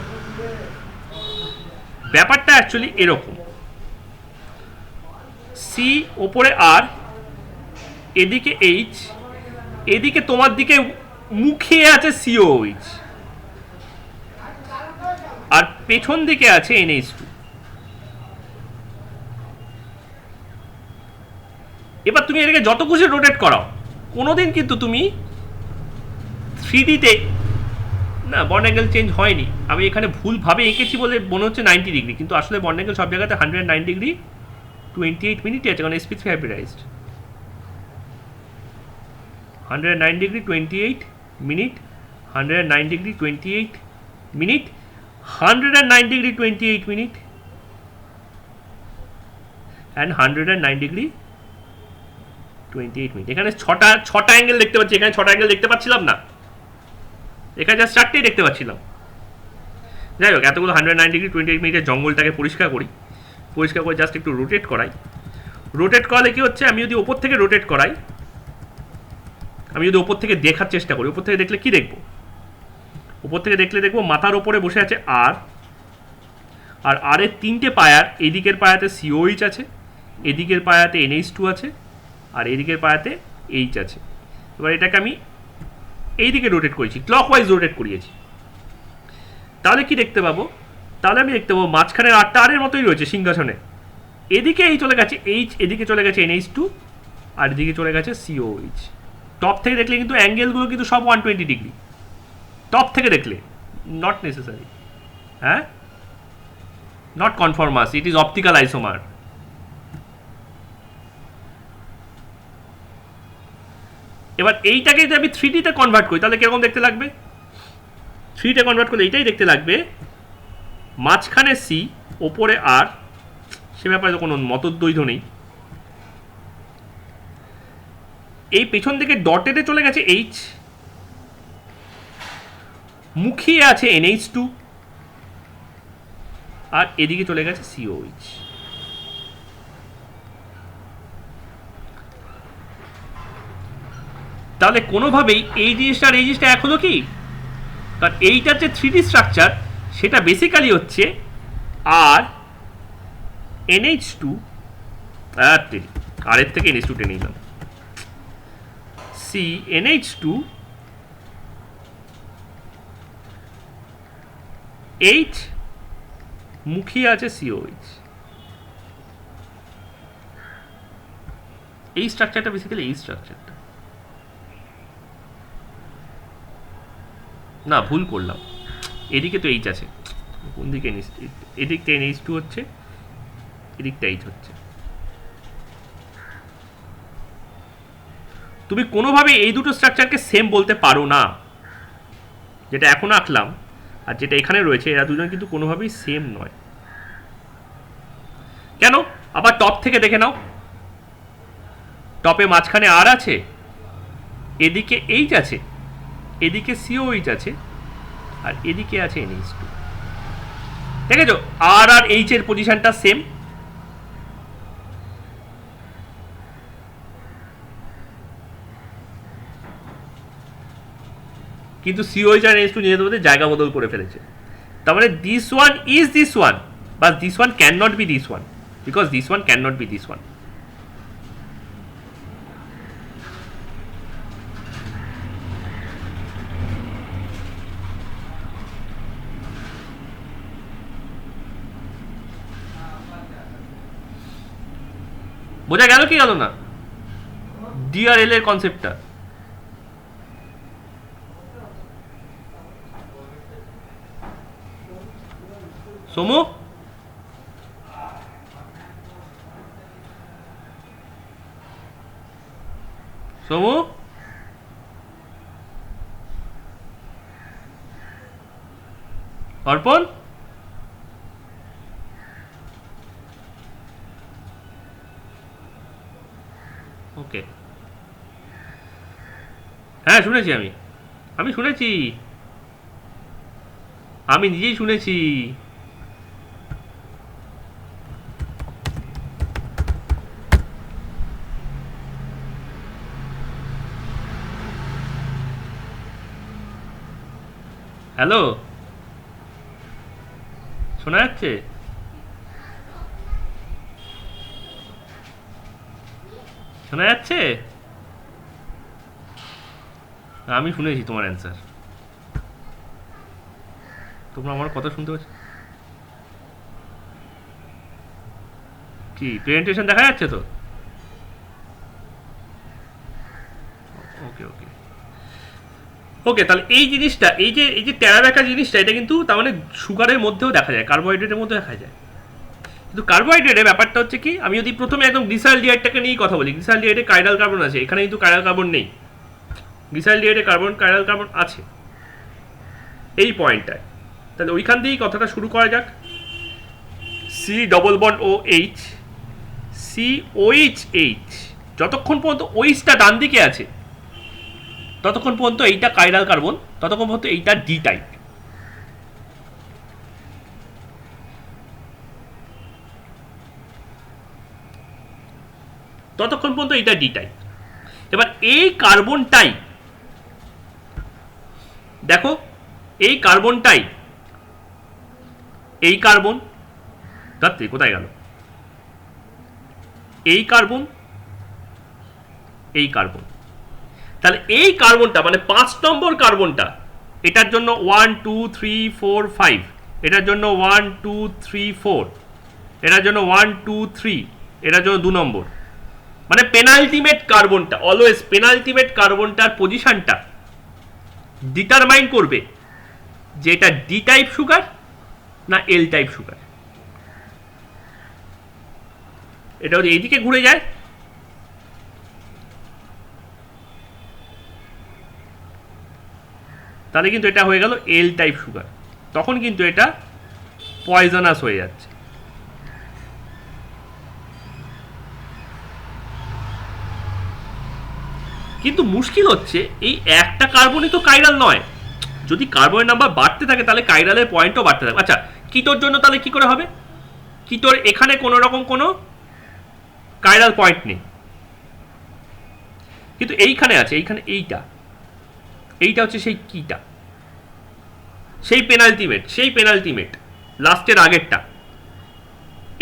ব্যাপারটা অ্যাকচুয়ালি এরকম, সি ওপরে আর, এদিকে এইচ, এদিকে তোমার দিকে মুখে আছে COH, আর পেছন দিকে আছে NH2। এবার তুমি এটাকে যত খুশি রোটেট করাও, কোনোদিন কিন্তু তুমি 3Dতে না বন্ড অ্যাঙ্গেল চেঞ্জ হয়নি। আমি এখানে ভুলভাবে এঁকেছি বলে মনে হচ্ছে 90 ডিগ্রি, কিন্তু আসলে বন্ড অ্যাঙ্গেল সব জায়গাতে 109 ডিগ্রি 28 মিনিটই আছে, কারণ SP3 hybridised. 109 degree 28 minute, 109 degree 28 minute, 109 degree 28 minute, and 109 degree 28 minute. এখানে ছটা অ্যাঙ্গেল দেখতে পাচ্ছি, এখানে 6টা অ্যাঙ্গেল দেখতে পাচ্ছিলাম না, এখানে জাস্ট 4টেই দেখতে পাচ্ছিলাম। যাই হোক, এতগুলো 109 ডিগ্রি 28 মিনিটের জঙ্গলটাকে পরিষ্কার করি, পরিষ্কার করে জাস্ট একটু রোটেট করাই। রোটেট করালে কি হচ্ছে, আমি যদি ওপর থেকে রোটেট করাই, আমি যদি ওপর থেকে দেখার চেষ্টা করি, ওপর থেকে দেখলে কি দেখবো? ওপর থেকে দেখলে দেখবো মাথার ওপরে বসে আছে আর, আর এর 3টে পায়ার, এদিকের পায়াতে COH আছে, এদিকের পায়াতে NH2 আছে, আর এদিকের পায়াতে H আছে। এবার এটাকে আমি এইদিকে রোটেট করেছি, ক্লকওয়াইজ রোটেট করিয়েছি, তাহলে কি দেখতে পাবো? তাহলে আমি দেখতে পাবো মাঝখানের আটটা আরের মতোই রয়েছে সিংহাসনে, এদিকে এই চলে গেছে H, এদিকে চলে গেছে NH2, আর এদিকে চলে গেছে COH। টপ থেকে দেখলে কিন্তু অ্যাঙ্গেলগুলো কিন্তু সব 120 ডিগ্রি, টপ থেকে দেখলে, নট নেসেসারি, হ্যাঁ, not conformers, it is optical isomer. এবার এইটাকে যদি আমি 3Dতে কনভার্ট করি তাহলে কিরকম দেখতে লাগবে? 3তে কনভার্ট করলে এইটাই দেখতে লাগবে, মাঝখানে সি, ওপরে আর, সে ব্যাপারে তো কোনো মতদ্বৈধ নেই। এই পেছন দিকে ডটেতে চলে গেছে এইচ, মুখিয়ে আছে NH2, আর এদিকে চলে গেছে COH। তাহলে কোনোভাবেই এই জিনিসটা আর এই জিনিসটা এক হলো কি? কারণ এইটার যে 3D স্ট্রাকচার, সেটা বেসিক্যালি হচ্ছে আর NH2 আর এর থেকে NH2 টেনে নিলাম, CNH2 H মুখী আছে COH। এই স্ট্রাকচারটা বেসিক্যালি এই স্ট্রাকচারটা, না ভুল করলাম, এদিকে তো H আছে, কোন দিকে এদিকটা NH2 হচ্ছে, এদিকটা H হচ্ছে। তুমি কোনোভাবে এই দুটো স্ট্রাকচারকে সেম বলতে পারো না, যেটা এখন আঁকলাম আর যেটা এখানে রয়েছে এরা দুজন কিন্তু কোনোভাবেই সেম নয়। কেন? আবার টপ থেকে দেখে নাও, টপে মাঝখানে আর আছে, এদিকে H আছে, এদিকে COH আছে, আর এদিকে আছে NH2। দেখেছো আর H এর পজিশনটা সেম। কিন্তু COH আর NH2 নিজেদের মধ্যে জায়গা বদল করে ফেলেছে। তার মানে this one is this one, but this one can not be this one, because this one can not be this one. বোঝা গেল কি গেল না DRL এর কনসেপ্টটা? সোমু, সোমু, অর্পণ, ওকে, হ্যাঁ শুনেছি, আমি শুনেছি, আমি নিজেই শুনেছি। হ্যালো, শোনা যাচ্ছে? শোনা যাচ্ছে? আমি শুনেছি তোমার অ্যান্সার। তোমরা আমার কথা শুনতে পাচ্ছ? কি প্রেজেন্টেশন দেখা যাচ্ছে তো? ওকে ওকে ওকে, তাহলে এই জিনিসটা, এই যে টেরা ব্যাকা জিনিসটা, এটা কিন্তু তার মানে সুগারের মধ্যেও দেখা যায়, কার্বোহাইড্রেটের মধ্যেও দেখা যায়। কিন্তু কার্বোহাইড্রেটের ব্যাপারটা হচ্ছে কি, আমি যদি প্রথমে একদম গ্লিসারলডিহাইডটাকে নিয়েই কথা বলি, গ্লিসারলডিহাইডে কাইরাল কার্বন আছে, এখানে কিন্তু কাইরাল কার্বন নেই। গ্লিসারলডিহাইডে কাইরাল কার্বন আছে এই পয়েন্টটায়। তাহলে ওইখান দিয়েই কথাটা শুরু করা যাক। C++OH COH, যতক্ষণ পর্যন্ত ওইচটা ডান দিকে আছে ততক্ষণ পর্যন্ত এইটা কাইরাল কার্বন, ততক্ষণ পর্যন্ত এইটা ডি টাইপ। ততক্ষণ পর্যন্ত এইটা ডি টাইপ। এবার এই কার্বনটাই দেখো, এই কার্বনটাই, এই কার্বন ধরতে কোথায় গেল, এই কার্বন, এই কার্বন। তাহলে এই কার্বনটা মানে 5 নম্বর কার্বনটা, এটার জন্য 1 2 3 4 5, এটার জন্য 1 2 3 4, এটার জন্য 1 2 3, এটার জন্য 2 নম্বর। মানে পেনাল্টিমেট কার্বনটা, অলওয়েজ পেনাল্টিমেট কার্বনটার পজিশনটা ডিটারমাইন করবে যে এটা ডি টাইপ সুগার না এল টাইপ সুগার। এটা যদি এইদিকে ঘুরে যায় তাহলে কিন্তু এটা হয়ে গেল এল টাইপ সুগার, তখন কিন্তু এটা পয়জনাস হয়ে যাচ্ছে। কিন্তু মুশকিল হচ্ছে এই একটা কার্বনই তো কাইরাল নয়, যদি কার্বনের নাম্বার বাড়তে থাকে তাহলে কাইরালের পয়েন্টও বাড়তে থাকে। আচ্ছা, কিটোর জন্য তাহলে কি করে হবে? কিটোর এখানে কোনো রকম কোনো কাইরাল পয়েন্ট নেই, কিন্তু এইখানে আছে, এইখানে এইটা হচ্ছে সেই কিটা, সেই পেনাল্টিমেট লাস্টের আগেরটা,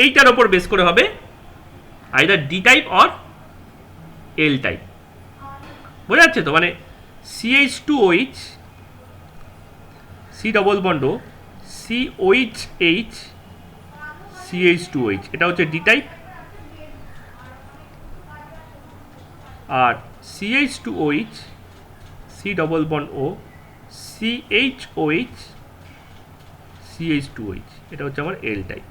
এইটার ওপর বেস করে হবে either D type or L type. বোঝা যাচ্ছে তো? মানে CH2OH, সি ডবল বন্ড ও, COH, CH2OH, এটা হচ্ছে ডি টাইপ। আর CH2OH, সি ডবল বন্ড ও, CHOH, CH2OH, এটা হচ্ছে আমার L type.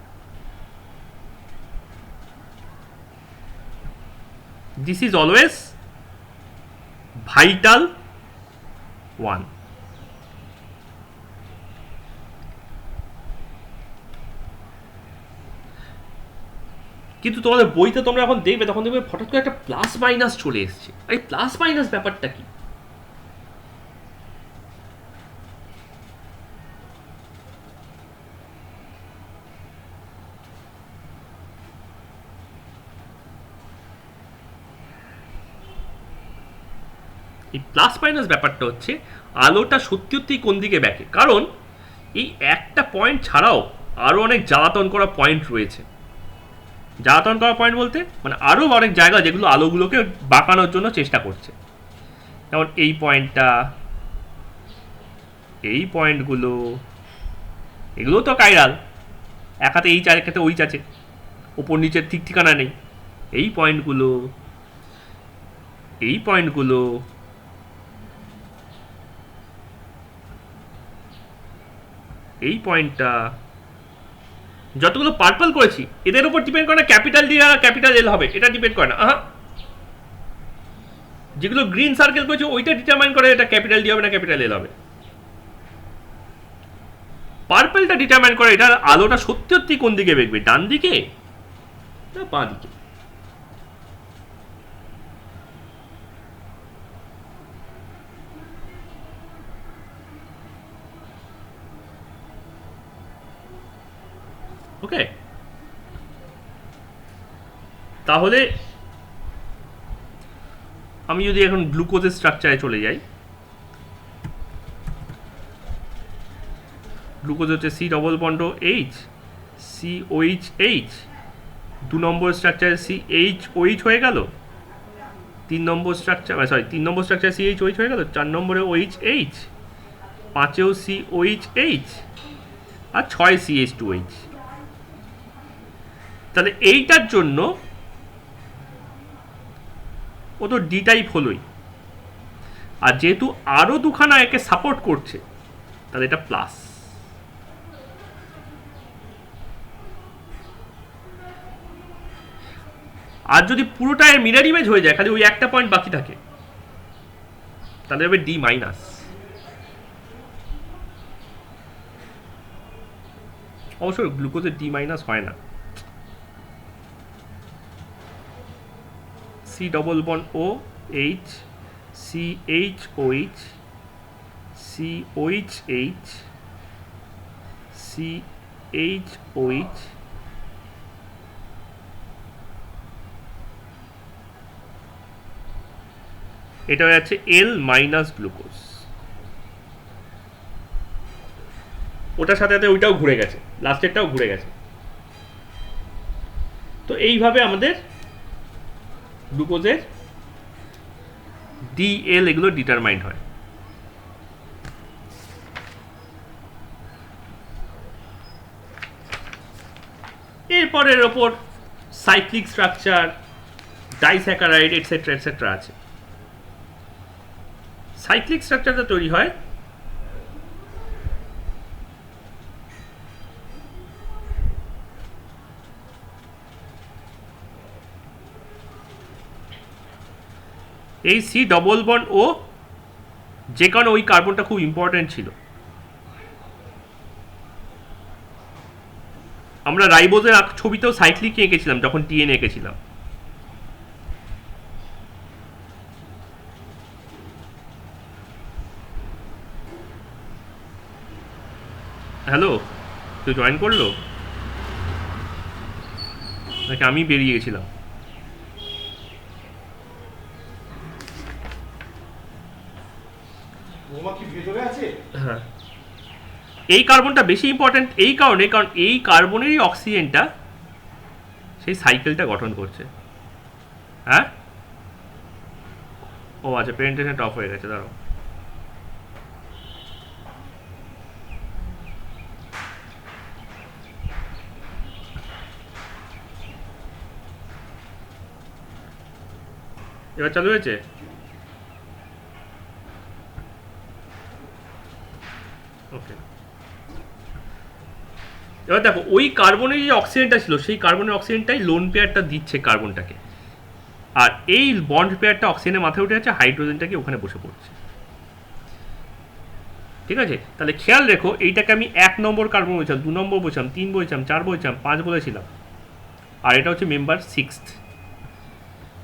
This is always vital 1। কিন্তু তোমাদের বইতে তোমরা এখন দেখবে, তখন দেখবে হঠাৎ করে একটা প্লাস মাইনাস চলে এসছে। এই প্লাস মাইনাস ব্যাপারটা কি? এই প্লাস মাইনাস ব্যাপারটা হচ্ছে আলোটা সত্যি সত্যি কোন দিকে ব্যাকে। কারণ এই একটা পয়েন্ট ছাড়াও আরও অনেক জ্বালাতন করা পয়েন্ট রয়েছে। জ্বালাতন করা পয়েন্ট বলতে মানে আরও অনেক জায়গা যেগুলো আলোগুলোকে বাঁকানোর জন্য চেষ্টা করছে। যেমন এই পয়েন্টটা, এই পয়েন্টগুলো, এগুলো তো কাইরাল। এক হাতে এইচ, আরেক হাতে ওইচ আছে, ওপর নিচের ঠিক ঠিকানা নেই। এই পয়েন্টগুলো, এই পয়েন্টগুলো, এই পয়েন্টটা, যতগুলো পার্পল করেছি এদের উপর ডিপেন্ড করে না ক্যাপিটাল ডি আর ক্যাপিটাল এল হবে, এটা ডিপেন্ড করে না। যেগুলো গ্রিন সার্কেল করেছে ওইটা ডিটারমাইন করে এটা ক্যাপিটাল ডি হবে না ক্যাপিটাল এল হবে। পার্পলটা ডিটারমাইন করে এটা আলোটা সত্যি সত্যি কোন দিকে বেঁকবে, ডান দিকে না বাঁ দিকে। ওকে, তাহলে আমি যদি এখন গ্লুকোজের স্ট্রাকচারে চলে যাই, গ্লুকোজ হচ্ছে C double bond H, COH, 2 number স্ট্রাকচারে CHOH হয়ে গেল, 3 নম্বর স্ট্রাকচার CHOH হয়ে গেল, 4 নম্বরে OH, 5এও COH, আর 6 CH2OH। তাহলে এইটার জন্য ও তো ডি টাইপ হলোই, আর যেহেতু আরও দুখানা একে সাপোর্ট করছে তাহলে এটা প্লাস। আর যদি পুরোটা এর মিরর ইমেজ হয়ে যায়, খালি ওই একটা পয়েন্ট বাকি থাকে, তাহলে হবে ডি মাইনাস। অবশ্যই গ্লুকোজের ডি মাইনাস হয় না। C double bond O H, CHOH, COH, CHOH, এটা হয়ে যাচ্ছে এল মাইনাস গ্লুকোজ। ওটার সাথে সাথে ওইটাও ঘুরে গেছে, লাস্টেরটাও ঘুরে গেছে। তো এইভাবে আমাদের গ্লুকোজের DL এগুলো ডিটারমাইন্ড হয়। এরপরের ওপর cyclic structure, disaccharide etcetera etcetera আছে। সাইক্লিক স্ট্রাকচারটা তৈরি হয় এই সি ডবল বন্ড ও, যে কারণে ওই কার্বনটা খুব ইম্পর্টেন্ট ছিল। আমরা রাইবোজের ছবিতেও সাইক্লিক এঁকেছিলাম যখন টিএন এঁকেছিলাম। হ্যালো, কেউ জয়েন করলো নাকি আমি বেরিয়ে গেছিলাম? কি ভেতরে আছে? হ্যাঁ, এই কার্বনটা বেশি ইম্পর্ট্যান্ট এই কারণে, কারণ এই কার্বনেরই অক্সিজেনটা সেই সাইকেলটা গঠন করছে। হ্যাঁ, ও আচ্ছা, প্রেজেন্টেশনটা অফ হয়ে গেছে, দাঁড়াও। এবার চালু হয়েছে? ওকে, এবার দেখো ওই কার্বনের যে অক্সিজেনটা ছিল সেই কার্বনের অক্সিজেনটাই লোন পেয়ারটা দিচ্ছে কার্বনটাকে, আর এই বন্ড পেয়ারটা অক্সিজেনের মাথায় উঠে যাচ্ছে, হাইড্রোজেনটাকে ওখানে বসে পড়ছে। ঠিক আছে, তাহলে খেয়াল রেখো এইটাকে আমি 1 নম্বর কার্বন বলছিলাম, 2 নম্বর বলছিলাম, 3 বলছিলাম, 4 বলছিলাম, 5 বলেছিলাম, আর এটা হচ্ছে মেম্বার 6th।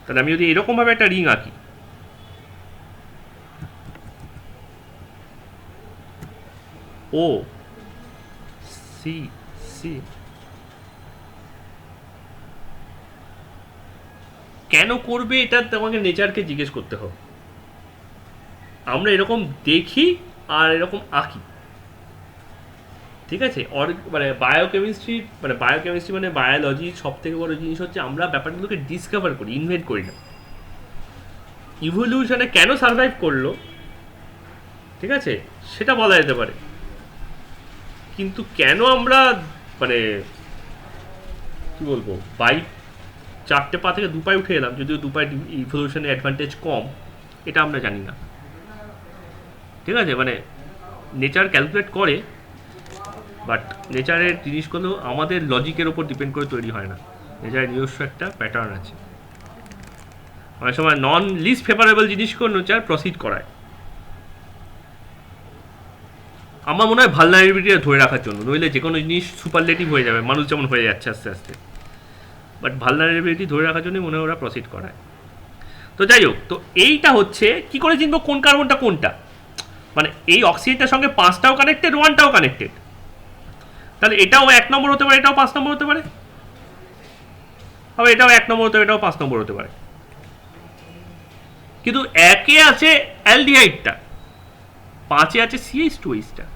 তাহলে আমি যদি এরকমভাবে একটা রিং আঁকি, ও সি সি, কেন করবে এটা তোমাকে নেচারকে জিজ্ঞেস করতে হবে। আমরা এরকম দেখি আর এরকম আঁকি, ঠিক আছে। মানে বায়োকেমিস্ট্রি মানে বায়োলজির সব থেকে বড় জিনিস হচ্ছে আমরা ব্যাপারগুলোকে ডিসকভার করি, ইনভেন্ট করি না। ইভলিউশনে কেন সার্ভাইভ করলো, ঠিক আছে, সেটা বলা যেতে পারে, কিন্তু কেন আমরা মানে কি বলবো বাই 4টে পা থেকে 2 পায়ে উঠে এলাম, যদিও 2 পায়ে ইভলিউশনের অ্যাডভান্টেজ কম, এটা আমরা জানি না। ঠিক আছে, মানে নেচার ক্যালকুলেট করে, বাট নেচারের জিনিসগুলো আমাদের লজিকের ওপর ডিপেন্ড করে তৈরি হয় না। নেচারের নিজস্ব একটা প্যাটার্ন আছে। অনেক সময় নন লিস্ট ফেভারেবল জিনিসকেও নেচার প্রসিড করায়, আমার মনে হয় ভালনারেবিলিটিটা ধরে রাখার জন্য, নইলে যে কোনো জিনিস সুপারলেটিভ হয়ে যাবে, মানুষ যেমন হয়ে যাচ্ছে আস্তে আস্তে। বাট ভালনারেবিলিটি ধরে রাখার জন্যই মনে হয় ওরা প্রসিড করায়। তো যাই হোক, তো এইটা হচ্ছে কি করে চিনবো কোন কার্বনটা কোনটা, মানে এই অক্সিজেনটার সঙ্গে 5টাও কানেক্টেড, 1টাও কানেক্টেড, তাহলে এটাও 1 নম্বর হতে পারে, এটাও 5 নম্বর হতে পারে, আবার এটাও 1 নম্বর হতে পারে, এটাও 5 নম্বর হতে পারে। কিন্তু 1-এ আছে অ্যালডিহাইডটা, 5-এ আছে CH2Hটা,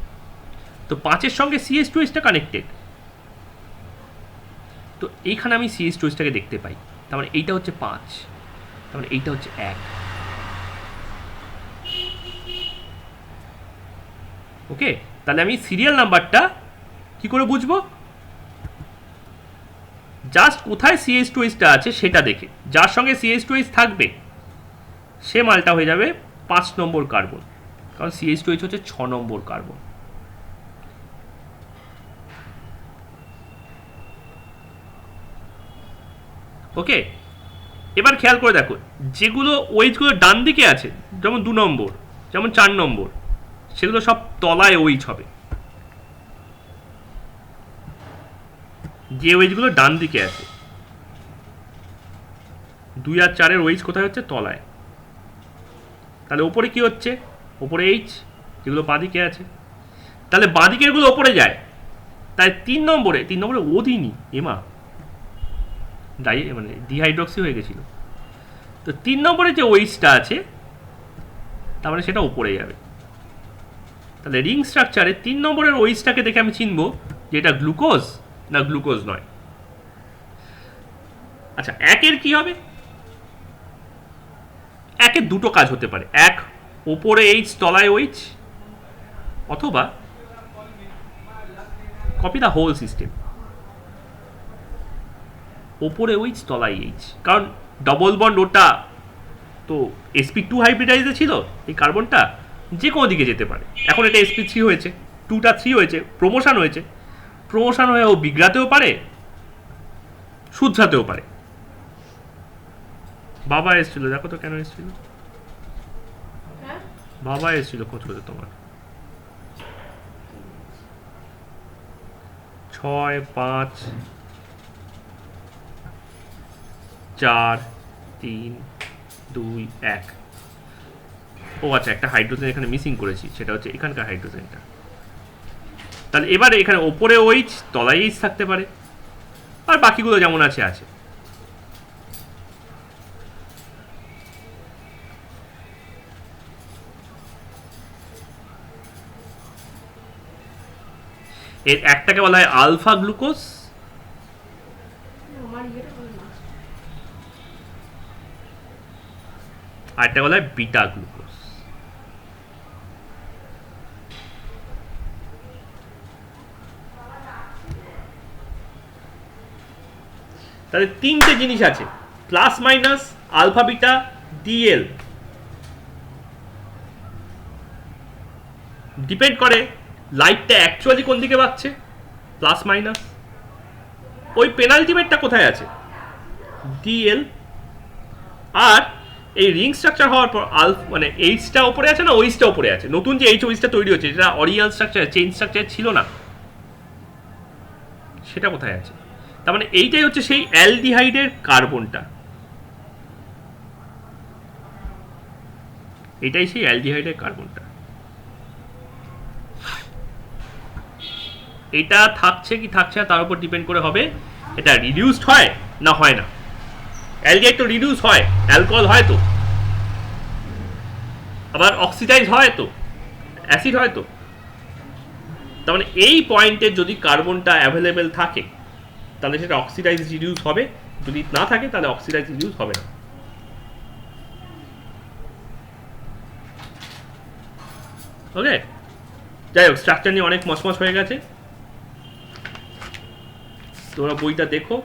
তো 5-এর সঙ্গে CH2Hটা কানেক্টেড, তো এইখানে আমি CH2Hটাকে দেখতে পাই, তার মানে এইটা হচ্ছে 5, তার মানে এইটা হচ্ছে 1। ওকে, তাহলে আমি সিরিয়াল নাম্বারটা কি করে বুঝবো, জাস্ট কোথায় CH2Hটা আছে সেটা দেখে, যার সঙ্গে CH2H থাকবে সে মালটা হয়ে যাবে 5 নম্বর কার্বন, কারণ CH2H হচ্ছে 6 নম্বর কার্বন। ওকে, এবার খেয়াল করে দেখো যেগুলো ওইচগুলো ডান দিকে আছে, যেমন 2 নম্বর, যেমন 4 নম্বর, সেগুলো সব তলায় ওইচ হবে। যে ওয়েজগুলো ডান দিকে আছে, 2 আর 4-এর ওয়েজ কোথায় হচ্ছে, তলায়। তাহলে ওপরে কি হচ্ছে, ওপরে এইচ, যেগুলো বাঁদিকে আছে, তাহলে বাঁদিকেরগুলো ওপরে যায়, তাই 3 নম্বরে ও দিইনি, এমা মানে ডিহাইড্রক্সি হয়ে গেছিল, তো 3 নম্বরে যে ওয়েজটা আছে তার মানে সেটা উপরে যাবে। তাহলে রিং স্ট্রাকচারে 3 নম্বরের ওয়েজটাকে দেখে আমি চিনবো যে এটা গ্লুকোজ না গ্লুকোজ নয়। আচ্ছা, 1-এর কি হবে, 1-এর দুটো কাজ হতে পারে, এক ওপরে এইচ তলায় ওইচ, অথবা কপি দ্য হোল সিস্টেম, ওপরে ওইচ তলায় এইচ, কারণ ডবল বন্ড ওটা তো sp2 হাইব্রিডাইজে ছিল, এই কার্বনটা যে কোনো দিকে যেতে পারে। এখন এটা sp3 হয়েছে, 2টা 3 হয়েছে, প্রমোশন হয়েছে, প্রমোশন হয়ে ও বিগড়াতেও পারে, শুধরাতেও পারে। বাবা এসেছিল, দেখো তো কেন এসেছিল, বাবা এসেছিল খোঁজ করতে তোমার। 6, 5, 4, 3, 2, 1। ও আচ্ছা, একটা হাইড্রোজেন এখানে মিসিং করেছি, সেটা হচ্ছে এখানকার হাইড্রোজেনটা। তাহলে এবারে এখানে ওপরে ওইচ তলায় এইচ থাকতে পারে, আর বাকিগুলো যেমন আছে আছে। এর একটাকে বলা হয় আলফা গ্লুকোজ, আর একটা বলা হয় বিটা গ্লুকোজ। তাহলে তিনটে জিনিস আছে, plus minus, alpha beta, DL. Depend করে লাইটটা অ্যাকচুয়ালি কোন দিকে বাড়ছে, প্লাস মাইনাস। ওই পেনাল্টিমেটটা কোথায় আছে, ডিএল। আর এই রিং স্ট্রাকচার হওয়ার পর মানে এইচটা ওপরে আছে না, ওইচটা ওপরে আছে। নতুন যে এইচ ওইচটা তৈরি হচ্ছে, যেটা অরিজিনাল স্ট্রাকচার চেইন স্ট্রাকচার ছিল না, সেটা কোথায় আছে? তার মানে এইটাই হচ্ছে সেই অ্যালডিহাইডের কার্বনটা, এটাই সেই অ্যালডিহাইডের কার্বনটা। এটা থাকছে কি থাকছে না তার উপর ডিপেন্ড করে হবে এটা রিডিউসড হয় না হয় না। অ্যালডিহাইড তো রিডিউস হয়, অ্যালকোহল হয় তো, আবার অক্সিডাইজ হয় তো, অ্যাসিড হয় তো। তার মানে এই পয়েন্টে যদি কার্বনটা অ্যাভেলেবেল থাকে তাহলে সেটা অক্সিডাইজ রিডিউস হবে, যদি না থাকে তাহলে অক্সিডাইজ রিডিউস হবে না। ওকে, যাই হোক, স্ট্রাকচার নিয়ে অনেক মসমস হয়ে গেছে, তোমরা বইটা দেখো।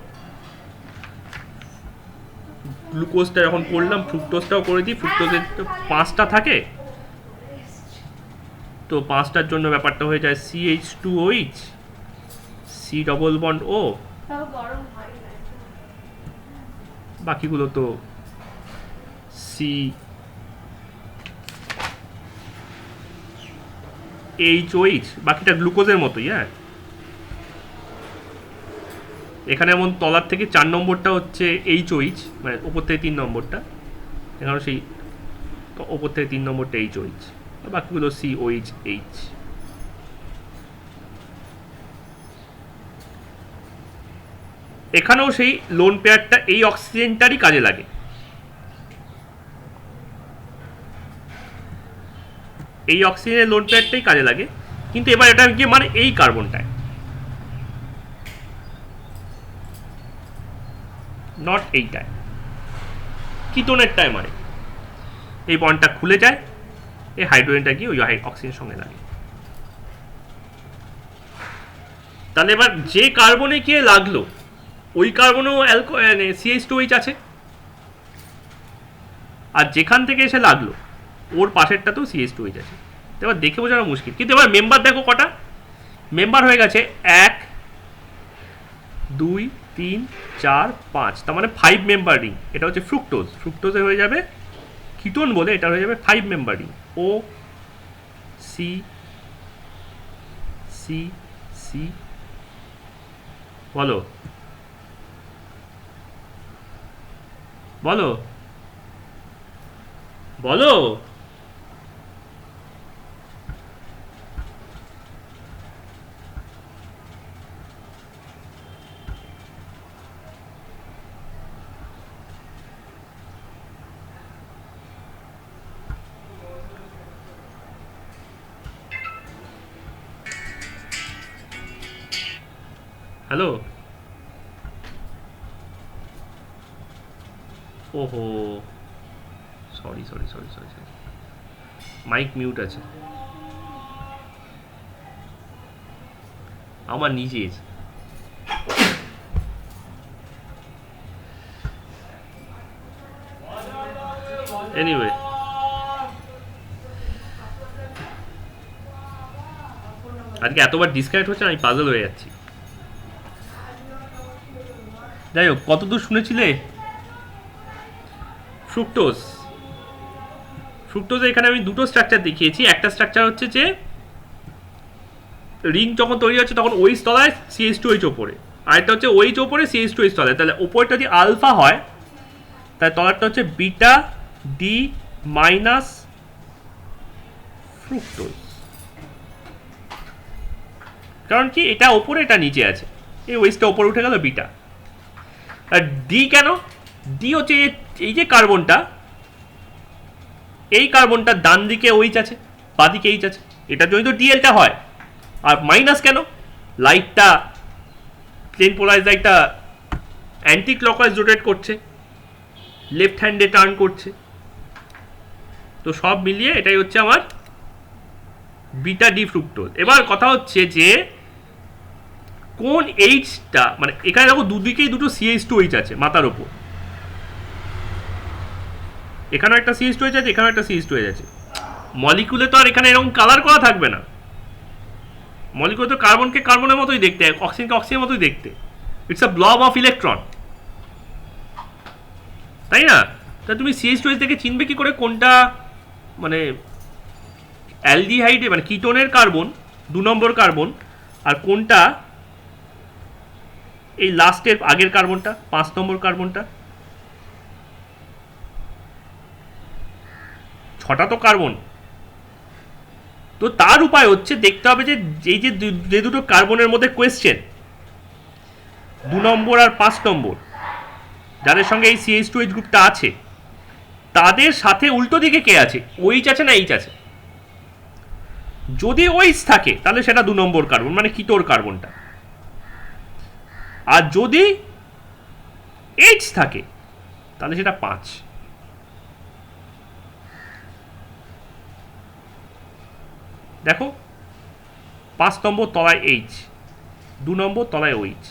গ্লুকোজটা যখন করলাম, ফ্রুক্টোজটাও করে দিই। ফ্রুক্টোজের তো 5টা থাকে, তো 5টার জন্য ব্যাপারটা হয়ে যায় CH2OH, C double bond O, বাকিগুলো তো CHOH, বাকিটা গ্লুকোজের মতোই। হ্যাঁ, এখানে এমন তলার থেকে 4 নম্বরটা হচ্ছে HOH, মানে ওপর থেকে 3 নম্বরটা, এখানে সেই ওপর থেকে 3 নম্বরটা HOH, বাকিগুলো COH। এখানেও সেই লোন পেয়ারটা এই অক্সিজেনটারই কাজে লাগে। এই অক্সিজেনের লোন পেয়ারটাই কাজে লাগে, কিন্তু এবার এটা গিয়ে মানে এই কার্বনটায়, নট এইটায়, কিটোনেরটায় মানে এই বন্ডটা খুলে যায়, এই হাইড্রোজেনটা গিয়ে ওই অক্সিজেনের সঙ্গে লাগে। তাহলে এবার যে কার্বনে গিয়ে লাগলো ওই কার্বনেও CH2OH আছে, আর যেখান থেকে এসে লাগলো ওর পাশেরটাতেও CH2OH আছে। এবার দেখে বোঝানো মুশকিল, কিন্তু এবার মেম্বার দেখো কটা মেম্বার হয়ে গেছে, 1 2 3 4 5, তার মানে 5 মেম্বার রিং। এটা হচ্ছে ফ্রুক্টোজ, ফ্রুক্টোজে হয়ে যাবে কিটোন বলে, এটা হয়ে যাবে 5 member ring, O C C C। বলো বলো বলো, হ্যালো, ওহো, sorry sorry sorry sorry sorry, mic mute আছে আমার নিজের। এনিওয়ে, আজকে এতবার ডিসকানেক্ট হচ্ছে আমি পাজল হয়ে যাচ্ছি। যাই হোক, কতদূর শুনেছিলে? ফ্রুক্টোজ, ফ্রুক্টোজে এখানে আমি দুটো স্ট্রাকচার দেখিয়েছি। একটা স্ট্রাকচার হচ্ছে যে রিং যখন তৈরি হচ্ছে তখন OH তলায়, CH2OH ওপরে, আরেকটা হচ্ছে OH ওপরে, CH2OH তলায়। তাহলে ওপরটা যদি আলফা হয় তাহলে তলারটা হচ্ছে বিটা ডি মাইনাস ফ্রুক্টোজ। কারণ কি, এটা ওপরে এটা নিচে আছে, এই ওয়েস্টটা ওপরে উঠে গেল বিটা। আর ডি কেন? ডি হচ্ছে এই যে কার্বনটা, এই কার্বনটার ডান দিকে OH আছে, বাঁ দিকে H আছে, এটার জন্য তো ডিএলটা হয়। আর মাইনাস কেন? লাইটটা প্লেন পোলারাইজ লাইটটা অ্যান্টি ক্লকওয়াইজ রোটেট করছে, লেফট হ্যান্ডে টার্ন করছে। তো সব মিলিয়ে এটাই হচ্ছে আমার বিটা ডি ফ্রুক্টোজ। এবার কথা হচ্ছে যে কোন এইচটা, মানে এখানে দেখো দুদিকেই দুটো CH2H আছে মাথার ওপর, এখানেও একটা CH2H আছে, এখানেও একটা CH2H আছে। মলিকুলে তো আর এখানে এরকম কালার করা থাকবে না, মলিকুলে তো কার্বনকে কার্বনের মতোই দেখতে, অক্সিজেনকে অক্সিজেনের মতোই দেখতে। ইটস আ ব্লব অফ ইলেকট্রন, তাই না? তা তুমি CH2H থেকে চিনবে কি করে কোনটা মানে অ্যালডিহাইডে মানে কিটোনের কার্বন 2 নম্বর কার্বন, আর কোনটা এই লাস্টের আগের কার্বনটা 5 নম্বর কার্বনটা? 6টা তো কার্বন। তো তার উপায় হচ্ছে দেখতে হবে যে এই যে দুটো কার্বনের মধ্যে কোয়েশ্চেন 2 নম্বর আর 5 নম্বর, যাদের সঙ্গে এই CH2H গ্রুপটা আছে, তাদের সাথে উল্টো দিকে কে আছে, OH আছে না H আছে? যদি OH থাকে তাহলে সেটা 2 নম্বর কার্বন, মানে কিটোর কার্বনটা। আর যদি H থাকে তাহলে সেটা 5। দেখো 5 নম্বর তলায় H, 2 নম্বর তলায় OH।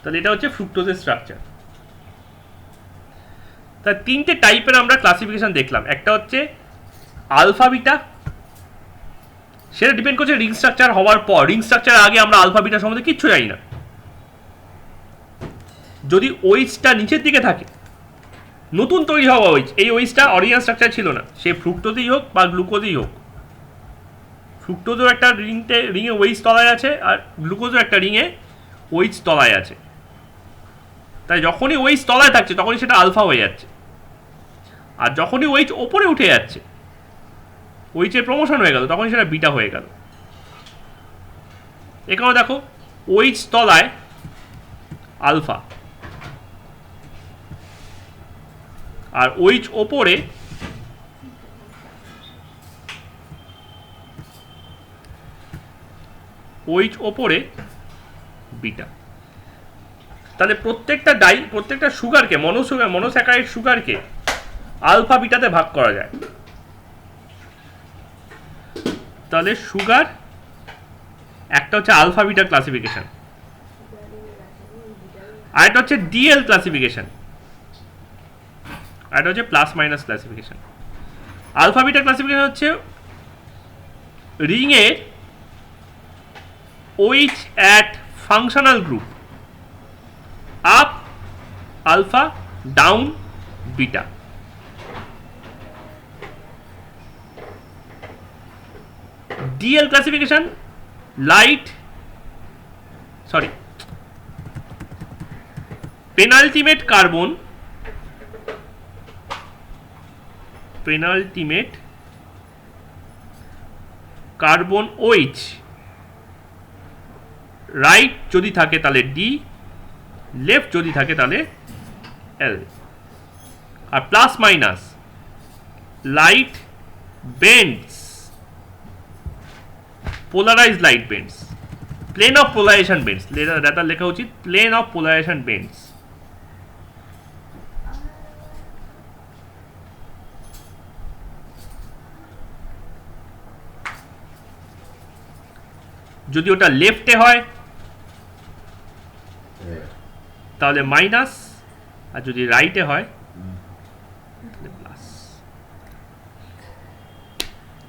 তাহলে এটা হচ্ছে ফ্রুক্টোজের স্ট্রাকচার। তা 3টে টাইপের আমরা ক্লাসিফিকেশন দেখলাম। একটা হচ্ছে আলফা বিটা, সেটা ডিপেন্ড করছে রিং স্ট্রাকচার হওয়ার পর। রিং স্ট্রাকচার আগে আমরা আলফা বিটা সম্বন্ধে কিচ্ছু জানি না। যদি ওইচটা নিচের দিকে থাকে, নতুন তৈরি হওয়া ওইচ, এই ওইচটা অরিজিনাল স্ট্রাকচার ছিল না, সে ফ্রুক্টোজই হোক বা গ্লুকোজই হোক। ফ্রুক্টোজও একটা রিঙে ওইচ তলায় আছে, আর গ্লুকোজও একটা রিঙে ওইচ তলায় আছে। তাই যখনই ওইচ তলায় থাকছে তখনই সেটা আলফা হয়ে যাচ্ছে, আর যখনই ওইচ ওপরে উঠে যাচ্ছে, ওইচের প্রমোশন হয়ে গেল, তখনই সেটা বিটা হয়ে গেল। এখানেও দেখো ওইচ তলায় আলফা, আর ওইচ ওপরে বিটা। তাহলে প্রত্যেকটা সুগারকে, মনোস্যাকারাইড সুগারকে আলফা বিটাতে ভাগ করা যায়। তাহলে সুগার একটা হচ্ছে আলফা বিটা ক্লাসিফিকেশন, আর একটা হচ্ছে ডিএল ক্লাসিফিকেশন, আর একটা হচ্ছে plus minus classification. Alpha beta classification হচ্ছে রিং এর OH at functional group up alpha down beta। DL classification penultimate carbon OH right যদি থাকে তাহলে ডি, লেফট যদি থাকে তাহলে এল। আর plus minus light bends, polarize light bends, plane of polarization bends, rather লেখা উচিত প্লেন অফ পোলারাইজেশন বেন্ডস। যদি ওটা লেফটে হয় তাহলে মাইনাস, আর যদি রাইটে হয় তাহলে প্লাস।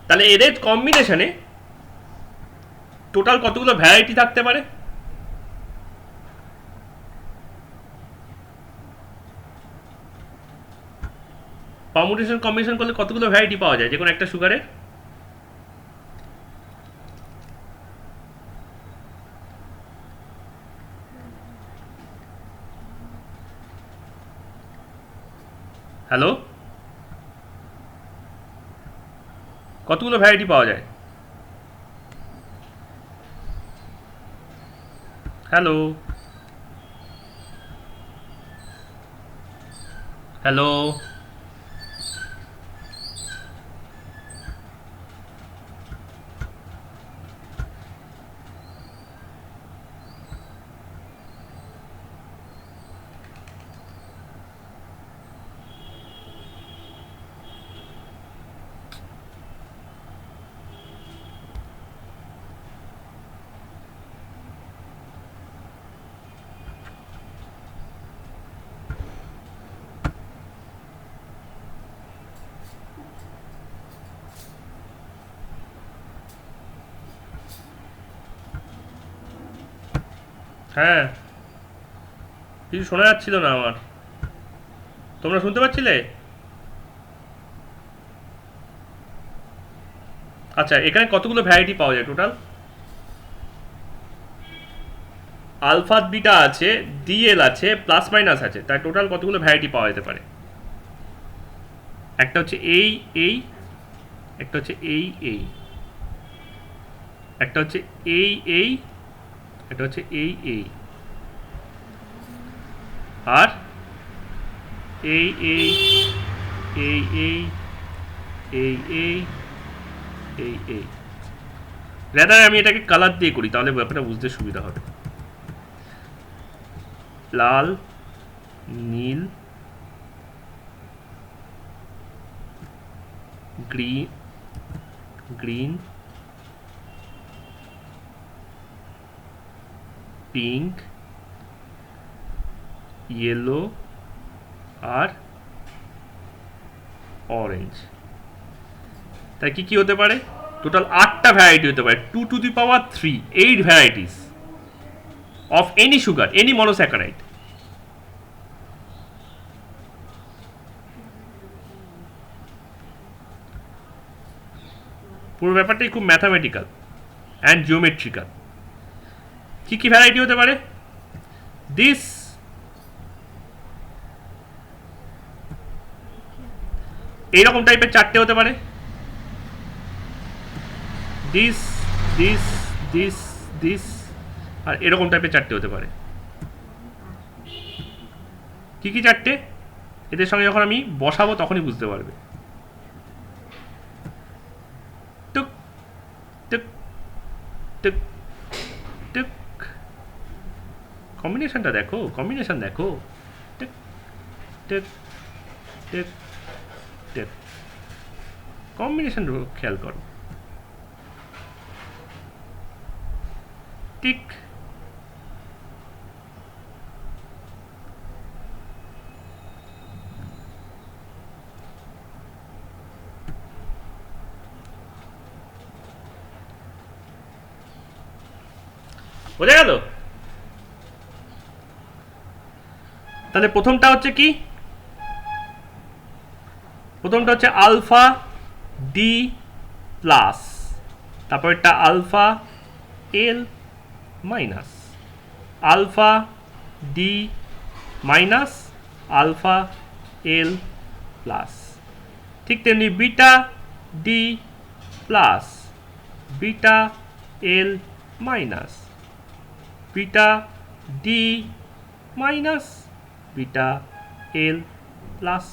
তাহলে এদের কম্বিনেশনে টোটাল কতগুলো ভ্যারাইটি থাকতে পারে? পারমুটেশন কম্বিনেশন করলে কতগুলো ভ্যারাইটি পাওয়া যায় যে কোনো একটা সুগারের? হ্যালো, কতগুলো ভ্যারাইটি পাওয়া যায়? হ্যালো হ্যালো হ্যাঁ, কিছু শোনা যাচ্ছিল না আমার। তোমরা শুনতে পাচ্ছিলে? আচ্ছা, এখানে কতগুলো ভ্যারাইটি পাওয়া যায় টোটাল? আলফা বিটা আছে, ডিএল আছে, প্লাস মাইনাস আছে, তাই টোটাল কতগুলো ভ্যারাইটি পাওয়া যেতে পারে? একটা হচ্ছে এই, একটা হচ্ছে এই, একটা হচ্ছে এই, একটা হচ্ছে এই, আর এই এই এই এই এই এই এই এই। রেদার আমি এটাকে কালার দিয়ে করি, তাহলে ব্যাপারটা বুঝতে সুবিধা হবে। লাল, নীল, গ্রিন, পিঙ্ক, ইয়েলো আর অরেঞ্জ। তাই কি হতে পারে? টোটাল 8টা ভ্যারাইটি হতে পারে, 2 to the power 3, 8 varieties of any sugar, any monosaccharide. পুরো ব্যাপারটাই খুব ম্যাথামেটিক্যাল অ্যান্ড জিওমেট্রিক্যাল। কি ভ্যারাইটি হতে পারে? দিস, এইরকম টাইপের 4টে হতে পারে। দিস, দিস, দিস, দিস, আর এরকম টাইপের 4টে হতে পারে। কি 4টে? এদের সঙ্গে যখন আমি বসাবো তখনই বুঝতে পারবে। টুক টুক টুক টুক, কম্বিনেশনটা দেখো, কম্বিনেশন দেখো। টুক টুক টুক টুক, কম্বিনেশন খেয়াল করো। টিক, বোঝা গেল? তাহলে প্রথমটা হচ্ছে কি? প্রথমটা হচ্ছে আলফা ডি প্লাস, তারপরটা alpha L minus, alpha D minus, alpha L plus. ঠিক তেমনি beta D plus, beta L minus, beta D minus, beta L plus.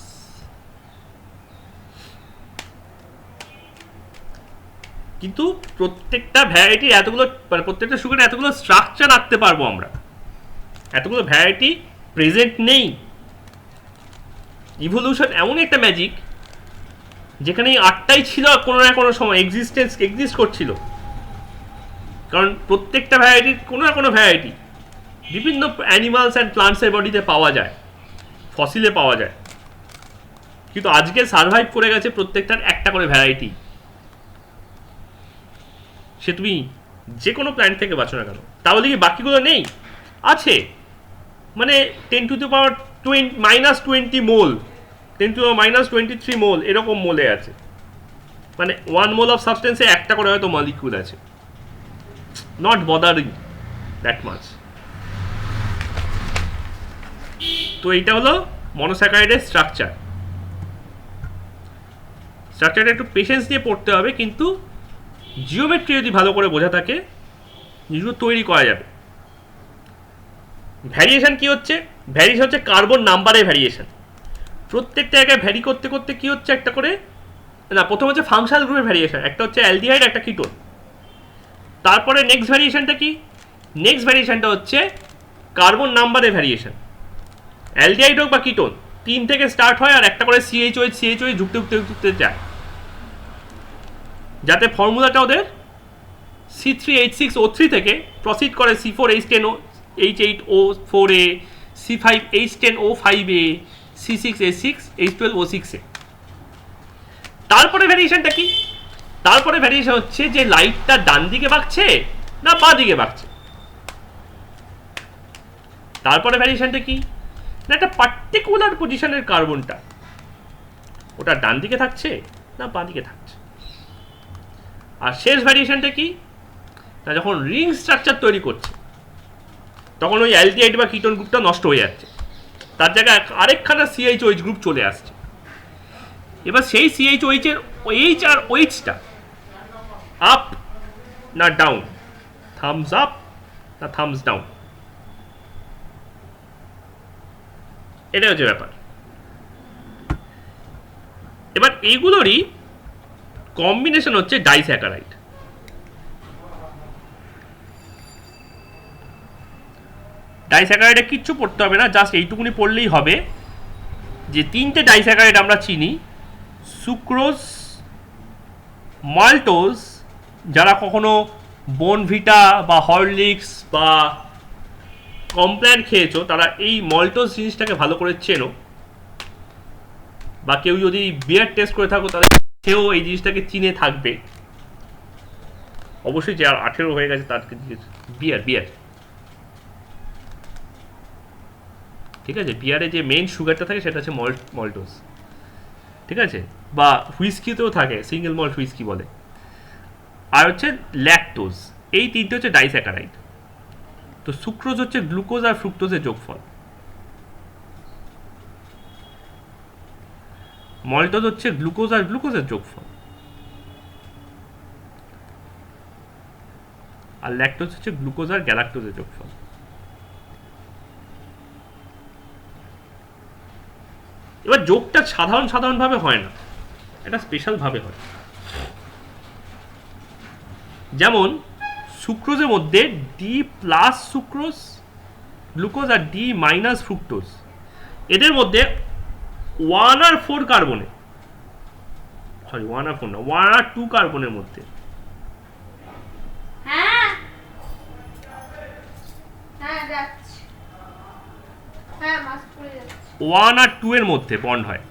কিন্তু প্রত্যেকটা ভ্যারাইটি এতগুলো, মানে প্রত্যেকটা সুগারে এতগুলো স্ট্রাকচার রাখতে পারবো আমরা, এতগুলো ভ্যারাইটি প্রেজেন্ট নেই। ইভলিউশন এমন একটা ম্যাজিক যেখানে এই 8টাই ছিল আর কোনো না কোনো সময় এক্সিস্ট করছিল। কারণ প্রত্যেকটা ভ্যারাইটির কোনো না কোনো ভ্যারাইটি বিভিন্ন অ্যানিমালস অ্যান্ড প্লান্টসের বডিতে পাওয়া যায়, ফসিলে পাওয়া যায়। কিন্তু আজকে সারভাইভ করে গেছে প্রত্যেকটার একটা করে ভ্যারাইটি। সে তুমি যে কোনো প্ল্যান্ট থেকে বাঁচো না কেন। তাহলে কি বাকিগুলো নেই? আছে, মানে 10 to the power -20 mole, 10 to the power -23 মোল এরকম মোলে আছে। মানে 1 মোল অফ সাবস্টেন্সে একটা করে হয়তো মলিকিউল আছে। Not bothering that much. তো এইটা হলো মনোস্যাকারাইডের স্ট্রাকচার। স্ট্রাকচারটা একটু পেশেন্স দিয়ে পড়তে হবে, কিন্তু জিওমেট্রি যদি ভালো করে বোঝা থাকে জিনিসগুলো তৈরি করা যাবে। ভ্যারিয়েশন কি হচ্ছে? ভ্যারিয়েশন হচ্ছে কার্বন নাম্বারের ভ্যারিয়েশন। প্রত্যেকটা জায়গায় ভ্যারি করতে করতে কি হচ্ছে, একটা করে না, প্রথম হচ্ছে ফাংশনাল গ্রুপের ভ্যারিয়েশন, একটা হচ্ছে অ্যালডিহাইড, একটা কিটোন। তারপরে নেক্সট ভ্যারিয়েশনটা কি? নেক্সট ভ্যারিয়েশনটা হচ্ছে কার্বন নাম্বারের ভ্যারিয়েশন। অ্যালডিহাইড হোক বা কিটোন, 3 থেকে স্টার্ট হয় আর একটা করে সিএইচওএইচ যুক্তে যায়, যাতে ফর্মুলাটা ওদের C3H6O3 থেকে প্রসিড করে C4H10O H8O4A, C5H10O5A, C6H6H12O6 এ। তারপরে ভ্যারিয়েশনটা কি? তারপরে ভ্যারিয়েশন হচ্ছে যে লাইটটা ডান দিকে বাঁকছে না বাঁ দিকে বাঁকছে। তারপরে ভ্যারিয়েশনটা কি না, একটা পার্টিকুলার পজিশনের কার্বনটা ওটা ডান দিকে থাকছে না বাঁ দিকে থাকছে। আর শেষ ভ্যারিয়েশনটা কি না, যখন রিং স্ট্রাকচার তৈরি করছে তখন ওই অ্যালডিহাইড বা কিটোন গ্রুপটা নষ্ট হয়ে যাচ্ছে, তার জায়গায় আরেকখানা সিএইচওএইচ গ্রুপ চলে আসছে। এবার সেই সিএইচওএইচ এর এইচ আর ওইচটা আপ না ডাউন, থামস আপ না থামস ডাউন, এটা হচ্ছে ব্যাপার। এবার এইগুলোরই কম্বিনেশন হচ্ছে ডাইস্যাকারাইড। ডাইস্যাকারাইডে কিচ্ছু পড়তে হবে না, জাস্ট এইটুকুনি পড়লেই হবে যে তিনটে ডাইস্যাকারাইড আমরা চিনি, সুক্রোজ, মাল্টোজ। যারা কখনো বোনভিটা বা হরলিক্স বা কমপ্ল্যান খেয়েছো তারা এই মল্টোজ জিনিসটাকে ভালো করে চেনো, বা কেউ যদি বিয়ার টেস্ট করে থাকো তাহলে সেও এই জিনিসটাকে চিনে থাকবে অবশ্যই। যে আর 18 হয়ে গেছে তার বিয়ার বিয়ার ঠিক আছে, বিয়ারে যে মেইন সুগারটা থাকে সেটা হচ্ছে মল্টোজ, ঠিক আছে, বা হুইস্কিতেও থাকে, সিঙ্গেল মল্ট হুইস্কি বলে। আর হচ্ছে ল্যাকটোজ, এই তিনটে হচ্ছে ডাইস্যাকারাইড। তো সুক্রোজ হচ্ছে গ্লুকোজ আর ফ্রুক্টোজের যোগফল, মল্টোজ হচ্ছে গ্লুকোজ আর গ্লুকোজের যোগফল, আর ল্যাকটোজ হচ্ছে গ্লুকোজ আর গ্যালাক্টোজের যোগফল। এবার যোগটা সাধারণভাবে হয় না, এটা স্পেশাল ভাবে হয়। যেমন সুক্রোজের মধ্যে ডি প্লাস সুক্রোজ গ্লুকোজ আর ডি মাইনাস ফ্রুক্টোজ, এদের মধ্যে 1 আর 4 কার্বনে, সরি 1 আর 4 না, 1 আর 2 কার্বনের মধ্যে 1 আর 2 এর মধ্যে বন্ড হয়,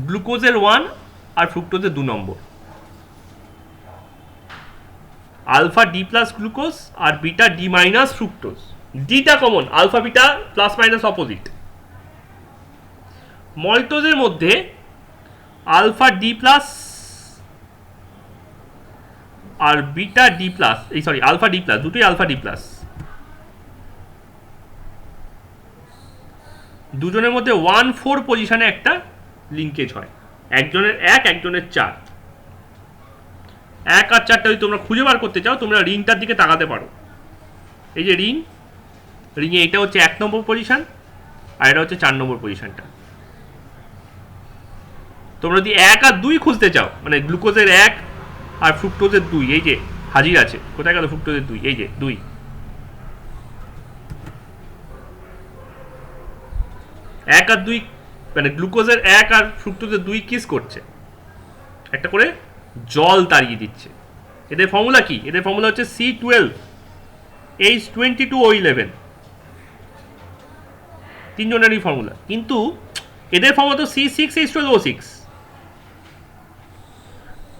গ্লুকোজের 1 আর ফ্রুক্টোজের 2 নম্বর। আলফা ডি প্লাস গ্লুকোজ আর বিটা ডি মাইনাস ফ্রুক্টোজ, ডিটা common, alpha beta plus minus opposite. মল্টোজের মধ্যে আলফা ডি প্লাস আর বিটা ডি প্লাস, এই সরি আলফা ডি প্লাস, দুটোই আলফা ডি প্লাস। দুজনের মধ্যে 1-4 পজিশনে একটা লিঙ্কেজ হয়, একজনের 1 একজনের 4। 1 আর 4টা যদি তোমরা খুঁজে বার করতে চাও তোমরা রিংটার দিকে তাকাতে পারো। এই যে রিংয়ে এটা হচ্ছে 1 নম্বর পজিশন আর এটা হচ্ছে 4 নম্বর পজিশনটা। তোমরা যদি 1 আর 2 খুঁজতে চাও, মানে গ্লুকোজের 1 আর ফ্রুক্টোজের 2, এই যে হাজির আছে, কোথায় গেল ফ্রুক্টোজের 2, এই যে 2, 1 আর 2 মানে গ্লুকোজের 1 আর ফ্রুক্টোজের 2 কিস করছে, একটা করে জল তাড়িয়ে দিচ্ছে। এদের ফর্মুলা কি? এদের ফর্মুলা হচ্ছে C12H22O11, তিনজনেরই ফর্মুলা, কিন্তু এদের ফর্মুলা তো C6H12O6,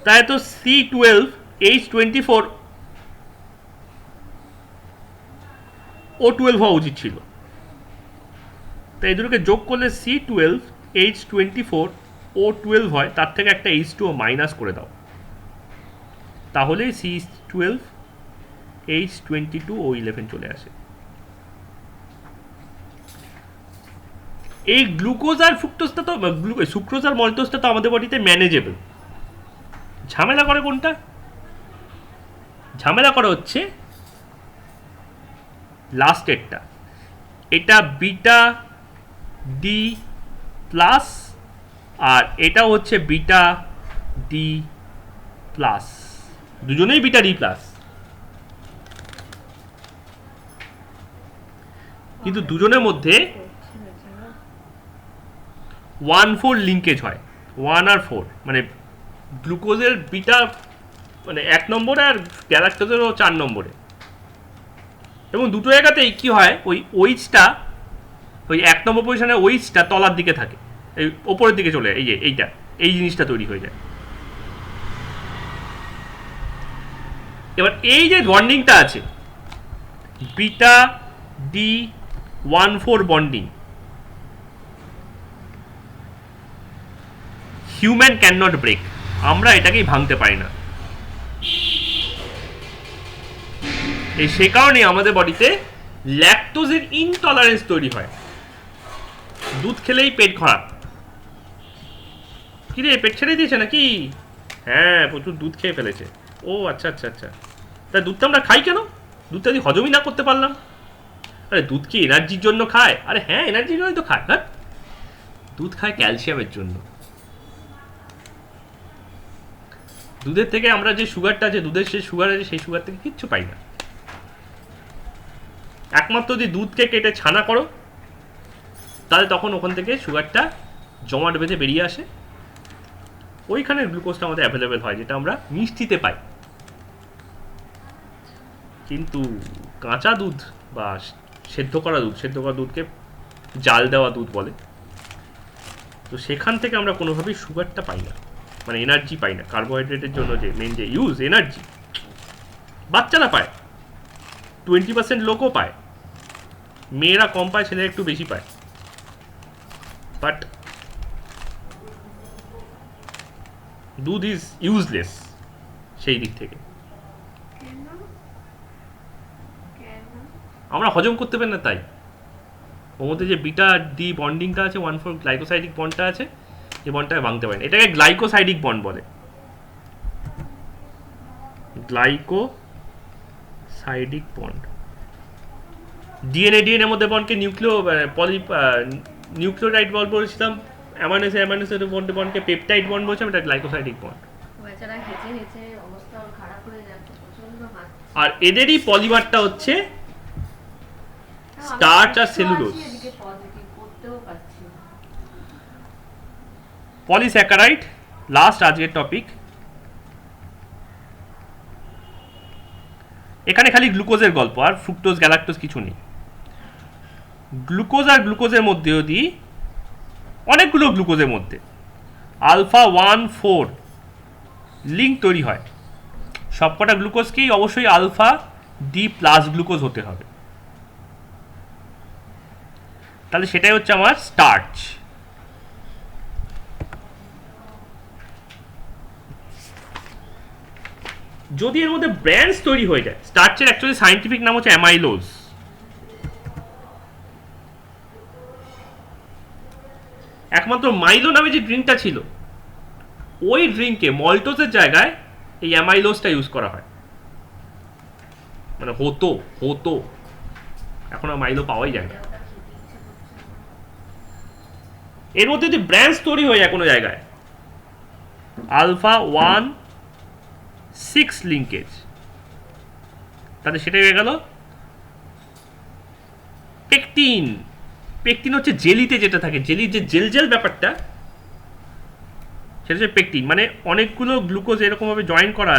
তাই তো C12H24O12 হওয়া উচিত ছিল। তাই এই দুটোকে যোগ করলে C12H24O12 হয়, তার থেকে একটা H2O মাইনাস করে দাও, তাহলে C12H22O11 চলে আসে। এই গ্লুকোজ আর ফ্রুক্টোজটা তো, সুক্রোজ আর মল্টোজটা তো আমাদের বডিতে ম্যানেজেবল। ঝামেলা করে কোনটা? ঝামেলা করে হচ্ছে লাস্টেরটা, এটা বিটা ডি প্লাস আর এটা হচ্ছে বিটা ডি প্লাস, দুজনেই বিটা ডি প্লাস, কিন্তু দুজনের মধ্যে 1-4 লিঙ্কেজ হয়, 1 আর 4, মানে গ্লুকোজের বিটা মানে 1 নম্বরে আর গ্যালাক্টোজেরও 4 নম্বরে। এবং দুটো জায়গাতেই কি হয়, ওই ওইচটা, ওই 1 নম্বর পজিশনে ওইচটা তলার দিকে থাকে, এই ওপরের দিকে চলে, এই যে এইটা, এই জিনিসটা তৈরি হয়ে যায়। এবার এই যে বন্ডিংটা আছে beta D14 bonding human can not break, আমরা এটাকেই ভাঙতে পারি না। এই সে কারণে আমাদের বডিতে ল্যাকটোজের ইনটলারেন্স তৈরি হয়। দুধ খেলেই পেট খারাপ। কি রে, পেট ছেড়ে দিয়েছে নাকি? হ্যাঁ, প্রচুর দুধ খেয়ে ফেলেছে। ও আচ্ছা আচ্ছা আচ্ছা, তা দুধটা আমরা খাই কেন? দুধটা যদি হজমই না করতে পারলাম। আরে দুধ কি এনার্জির জন্য খায়? আরে হ্যাঁ, এনার্জির জন্যই তো খায়। হ্যাঁ, দুধ খায় ক্যালসিয়ামের জন্য। দুধের থেকে আমরা যে সুগারটা আছে, দুধের যে সুগার আছে, সেই সুগার থেকে কিচ্ছু পাই না। একমাত্র যদি দুধকে কেটে ছানা করো, তাহলে তখন ওখান থেকে সুগারটা জমাট বেঁধে বেরিয়ে আসে। ওইখানে গ্লুকোজটা আমাদের অ্যাভেলেবেল হয়, যেটা আমরা মিষ্টিতে পাই। কিন্তু কাঁচা দুধ বা সেদ্ধ করা দুধকে জাল দেওয়া দুধ বলে, তো সেখান থেকে আমরা কোনোভাবেই সুগারটা পাই না, মানে এনার্জি পাই না। কার্বোহাইড্রেটের জন্য যে মেন যে ইউজ এনার্জি, বাচ্চারা পায়, 20% লোকও পায়, মেয়েরা কম পায়, ছেলেরা একটু বেশি পায়। বাট দুধ ইজ ইউজলেস সেই দিক থেকে। আমরা হজম করতে পারি না, তাই ওর মধ্যে যে বিটা ডি বন্ডিংটা আছে, 1,4 গ্লাইকোসাইডিক বন্ডটা আছে, এই বন্ডটাকে ভাঙতে পারি না। এটাকে গ্লাইকোসাইডিক বন্ড বলে, গ্লাইকোসাইডিক বন্ড। ডিএনএর মধ্যে বন্ডকে নিউক্লিওটাইড বন্ড বলেছিলাম, অ্যামাইনো বন্ডকে পেপটাইড বন্ড বলছিলাম, এটা গ্লাইকোসাইডিক বন্ড। আর এদেরই পলিমারটা হচ্ছে স্টার্চ আর সেলুলোজ। পলিস্যাকারাইড লাস্ট আজকের টপিক। এখানে খালি গ্লুকোজের গল্প, আর ফ্রুক্টোজ গ্যালাক্টোজ কিছু নেই। গ্লুকোজ আর গ্লুকোজের মধ্যে যদি অনেকগুলো গ্লুকোজের মধ্যে আলফা 1,4 লিঙ্ক তৈরি হয়, সবকটা গ্লুকোজকেই অবশ্যই আলফা ডি প্লাস গ্লুকোজ হতে হবে, তাহলে সেটাই হচ্ছে আমার স্টার্চ। যদি এর মধ্যে ব্র্যান্ডস তৈরি হয়ে যায়, স্টার্চের অ্যাকচুয়ালি সায়েন্টিফিক নাম হচ্ছে অ্যামাইলোজ। একমাত্র মাইলো নামে যে ড্রিঙ্কটা ছিল, ওই ড্রিঙ্কে মল্টোজের জায়গায় এই অ্যামাইলোজটা ইউজ করা হয়, মানে হতো এখন আর মাইলো পাওয়াই যায় না। এর মধ্যে যদি ব্র্যান্ডস তৈরি হয়ে যায় কোনো জায়গায়, আলফা 1,6 লিঙ্কেজ, তাহলে সেটাই হয়ে গেল পেকটিন। পেকটিন হচ্ছে জেলিতে যেটা থাকে, জেলির যে জেল ব্যাপারটা, সেটা হচ্ছে পেকটিন। মানে অনেকগুলো গ্লুকোজ এরকমভাবে জয়েন করা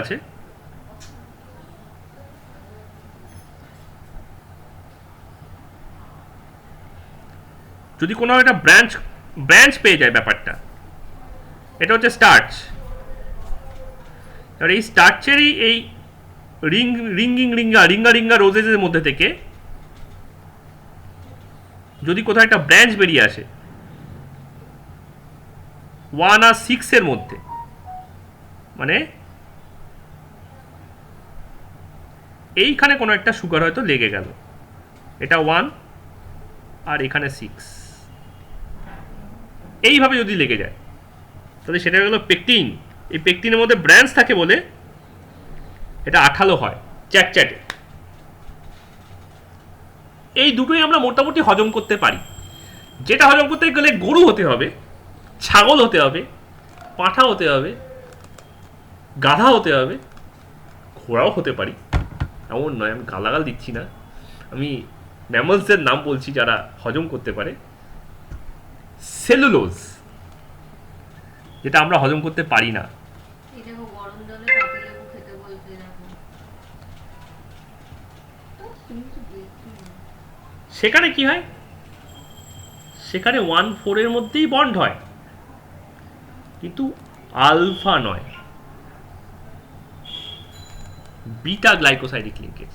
আছে, যদি কোনো একটা ব্রাঞ্চ পেয়ে যায় ব্যাপারটা, এটা হচ্ছে স্টার্চ। এবার এই স্টার্চেরই এই রিঙ্গা রোজেসের মধ্যে থেকে যদি কোথাও একটা ব্রাঞ্চ বেরিয়ে আসে 1 আর 6 এর মধ্যে, মানে এইখানে কোনো একটা সুগার হয়তো লেগে গেল, এটা 1 আর এখানে 6, এইভাবে যদি লেগে যায়, তাহলে সেটা হলো পেকটিন। এই পেকটিনের মধ্যে ব্রাঞ্চ থাকে বলে এটা আঠালো হয়, চ্যাটচ্যাটে। এই দুটোই আমরা মোটামুটি হজম করতে পারি। যেটা হজম করতে গেলে গরু হতে হবে, ছাগল হতে হবে, পাঁঠা হতে হবে, গাধা হতে হবে, ঘোড়াও হতে পারি, এমন নয়, আমি গালাগাল দিচ্ছি না, আমি ম্যামলসের নাম বলছি যারা হজম করতে পারে। সেলুলোজ, যেটা আমরা হজম করতে পারি না। সেখানে কি হয়, সেখানে 1,4 এর মধ্যেই বন্ড হয়, কিন্তু আলফা নয়, বিটা গ্লাইকোসাইডিক লিঙ্কেজ।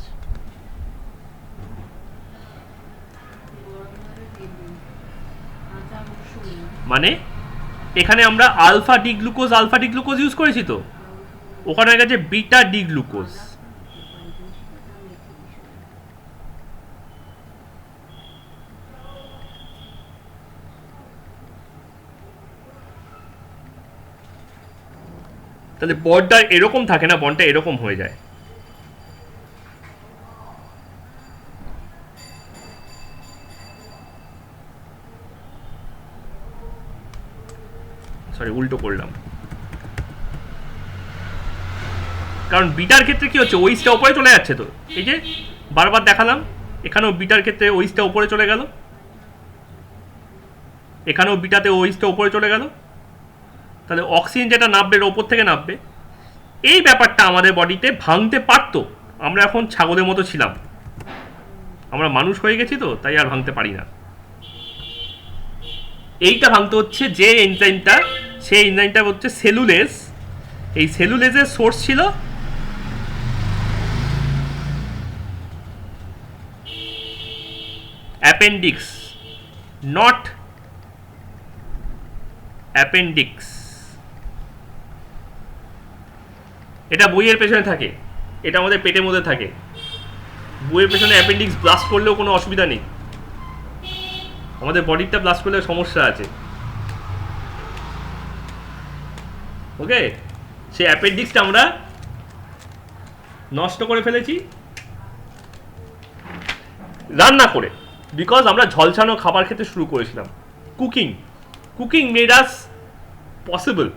মানে এখানে আমরা আলফা ডি গ্লুকোজ ইউজ করেছি, তো ওখানে হয়ে গেছে বিটা ডি গ্লুকোজ। তাহলে বন্ডটা এরকম থাকে না, বন্ডটা এরকম হয়ে যায়। সরি, উল্টো করলাম। কারণ বিটার ক্ষেত্রে কি হচ্ছে, ওইসটা উপরে চলে যাচ্ছে, তো এই যে বারবার দেখালাম, এখানেও বিটার ক্ষেত্রে ওইসটা উপরে চলে গেল, এখানেও বিটাতে ওইসটা উপরে চলে গেল। তাহলে অক্সিজেন যেটা নামবে ওপর থেকে নামবে, এই ব্যাপারটা আমাদের বডিতে ভাঙতে পারতো। আমরা এখন ছাগলের মতো ছিলাম, আমরা মানুষ হয়ে গেছি, তো তাই আর ভাঙতে পারি না। এইটা ভাঙতে হচ্ছে যে এনজাইমটা, সেই এনজাইমটা হচ্ছে সেলুলেজ। এই সেলুলেজের সোর্স ছিল অ্যাপেন্ডিক্স, নট অ্যাপেন্ডিক্স। এটা বইয়ের পেছনে থাকে, এটা আমাদের পেটের মধ্যে থাকে। বইয়ের পেছনে অ্যাপেন্ডিক্স ব্লাস্ট করলেও কোনো অসুবিধা নেই, আমাদের বডিটা ব্লাস্ট করলে সমস্যা আছে। ওকে, সেই অ্যাপেন্ডিক্সটা আমরা নষ্ট করে ফেলেছি রান্না করে, বিকজ আমরা ঝলসানো খাবার খেতে শুরু করেছিলাম। Cooking made us possible.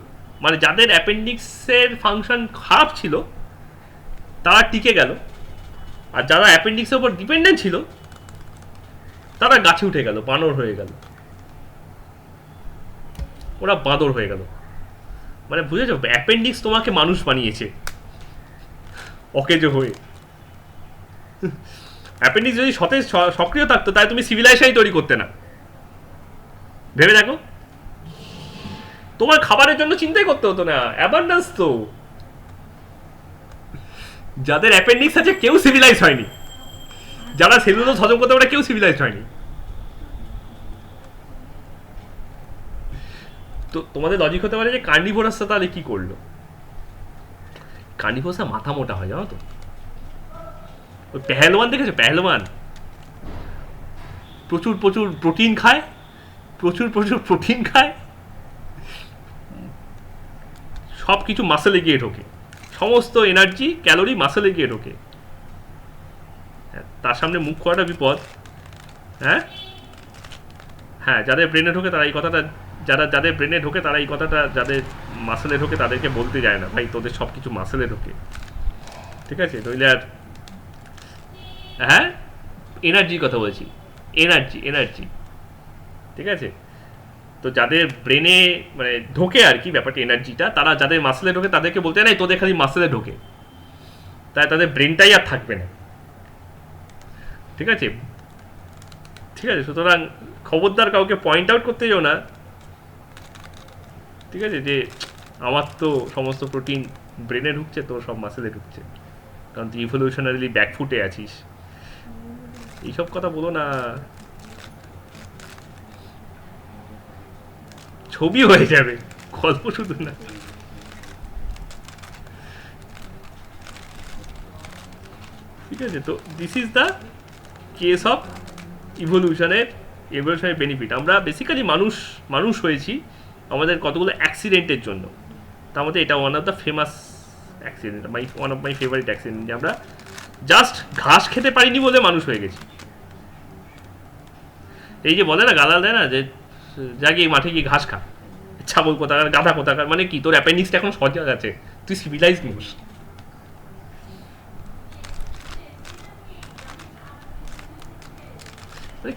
মানে যাদের অ্যাপেন্ডিক্সের ফাংশন খারাপ ছিল তারা টিকে গেল, আর যারা অ্যাপেন্ডিক্সের উপর ডিপেন্ডেন্ট ছিল তারা গাছে উঠে গেল, বানর হয়ে গেল, ওরা বাঁদর হয়ে গেল। মানে বুঝেছো, অ্যাপেন্ডিক্স তোমাকে মানুষ বানিয়েছে অকেজ হয়ে। অ্যাপেন্ডিক্স যদি সতেজ সক্রিয় থাকতো তাই তুমি সিভিলাইজেশনই তৈরি করতে না। ভেবে দেখো, তোমার খাবারের জন্য চিন্তাই করতে হতো না, অ্যাবান্ডেন্স তো। যাদের অ্যাপেন্ডিক্স আছে কেউ সিভিলাইজ হয়নি, যারা সেলুলোজ হজম করতে পারে কেউ সিভিলাইজ হয়নি। তো তোমাদের লজিক হতে পারে যে কার্নিভোরাসটা তাহলে কি করলো? কার্নিভোরাসটা মাথা মোটা হয়, জানো তো। ওই পেহেলওয়ান দেখেছো, পেহেলওয়ান প্রচুর প্রচুর প্রোটিন খায়, সব কিছু মাসেলে গিয়ে ঢোকে, সমস্ত এনার্জি ক্যালোরি মাসেলে গিয়ে ঢোকে। তার সামনে মুখ করাটা বিপদ। হ্যাঁ হ্যাঁ, যাদের ব্রেনে ঢোকে তারা এই কথাটা, যাদের ব্রেনে ঢোকে তারা এই কথাটা, যাদের মাসেলে ঢোকে তাদেরকে বলতে যায় না, ভাই তোদের সব কিছু মাসেলে ঢোকে, ঠিক আছে? নইলে আর, হ্যাঁ এনার্জির কথা বলছি, এনার্জি, ঠিক আছে? তো যাদের ব্রেনে মানে ঢোকে আর কি ব্যাপারটা, এনার্জিটা, তারা যাদের মাসেলে ঢোকে তাদেরকে বলতে নাই তোদের খালি মাসেলে ঢোকে, তাই তাদের ব্রেনটাই আর থাকবে না, ঠিক আছে? সুতরাং খবরদার কাউকে পয়েন্ট আউট করতে যাও না, ঠিক আছে, যে আমার তো সমস্ত প্রোটিন ব্রেনে ঢুকছে, তোর সব মাসেলে ঢুকছে, কারণ তুই ইভলিউশনারিলি ব্যাকফুটে আছিস। এইসব কথা বলো না, ছবি হয়ে যাবে, গল্প শুধু না। ঠিক আছে, তো this is the case of ইভলিউশনের বেনিফিট। আমরা বেসিক্যালি মানুষ হয়েছি আমাদের কতগুলো অ্যাক্সিডেন্টের জন্য, তার মধ্যে এটা one of the famous accident, one of my favourite accident, যে আমরা জাস্ট ঘাস খেতে পারিনি বলে মানুষ হয়ে গেছি। এই যে বলে না, গালাল দেয় না, যে যা গিয়ে মাঠে গিয়ে ঘাস খা, ছাগল কোথাকার, গাধা কোথাকার, মানে কি তোর অ্যাপেন্ডিক্সটা এখন সজাগ আছে, তুই সিভিলাইজ মানুষ।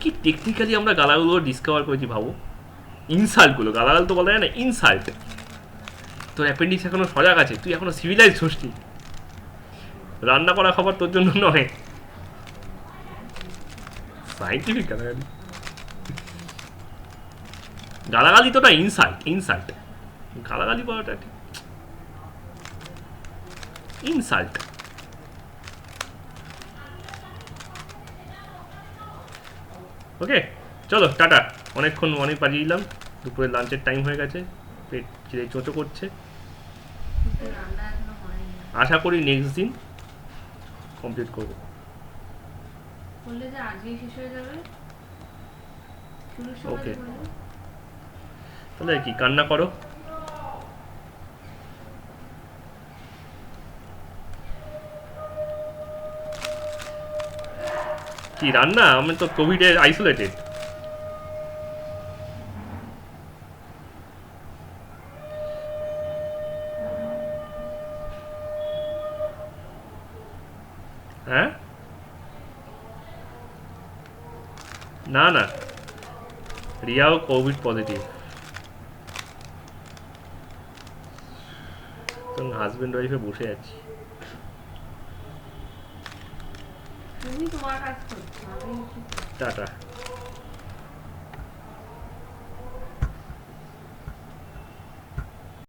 কি টেকনিক্যালি আমরা গালাগুলো ডিসকভার করেছি ভাবো, ইনসাল্টগুলো, গালাগাল তো বলা যায় না, ইনসাল্ট। তোর অ্যাপেন্ডিক্স এখনো সজাগ আছে, তুই এখনো সিভিলাইজ হসনি, রান্না করা খাবার তোর জন্য নয়। সাইন্টিফিক গালাগালি তো না, ইনসাল্ট। গালাগালি করাটা ঠিক ইনসাল্ট। ওকে, চলো টাটা। অনেক বাজিয়ে দিলাম, দুপুরে লাঞ্চের টাইম হয়ে গেছে, পেট চিড়ে চোঁচো করছে। রান্না এখনো হয়নি। আশা করি নেক্সট দিন কমপ্লিট করবো। বললে যে আজকেই শেষ হয়ে যাবে, শুরুর সময় Okay. যে বললে। তাহলে কি কান্না করো? কি রান্না? আমি তো কোভিডে আইসোলেটেড। হ্যাঁ, না না, রিয়াও কোভিড পজিটিভ। তখন হাজবেন্ড ওয়াইফে বসে আছি। তুমি তোমার কাজ করছো, আমি কি করবো? টাটা।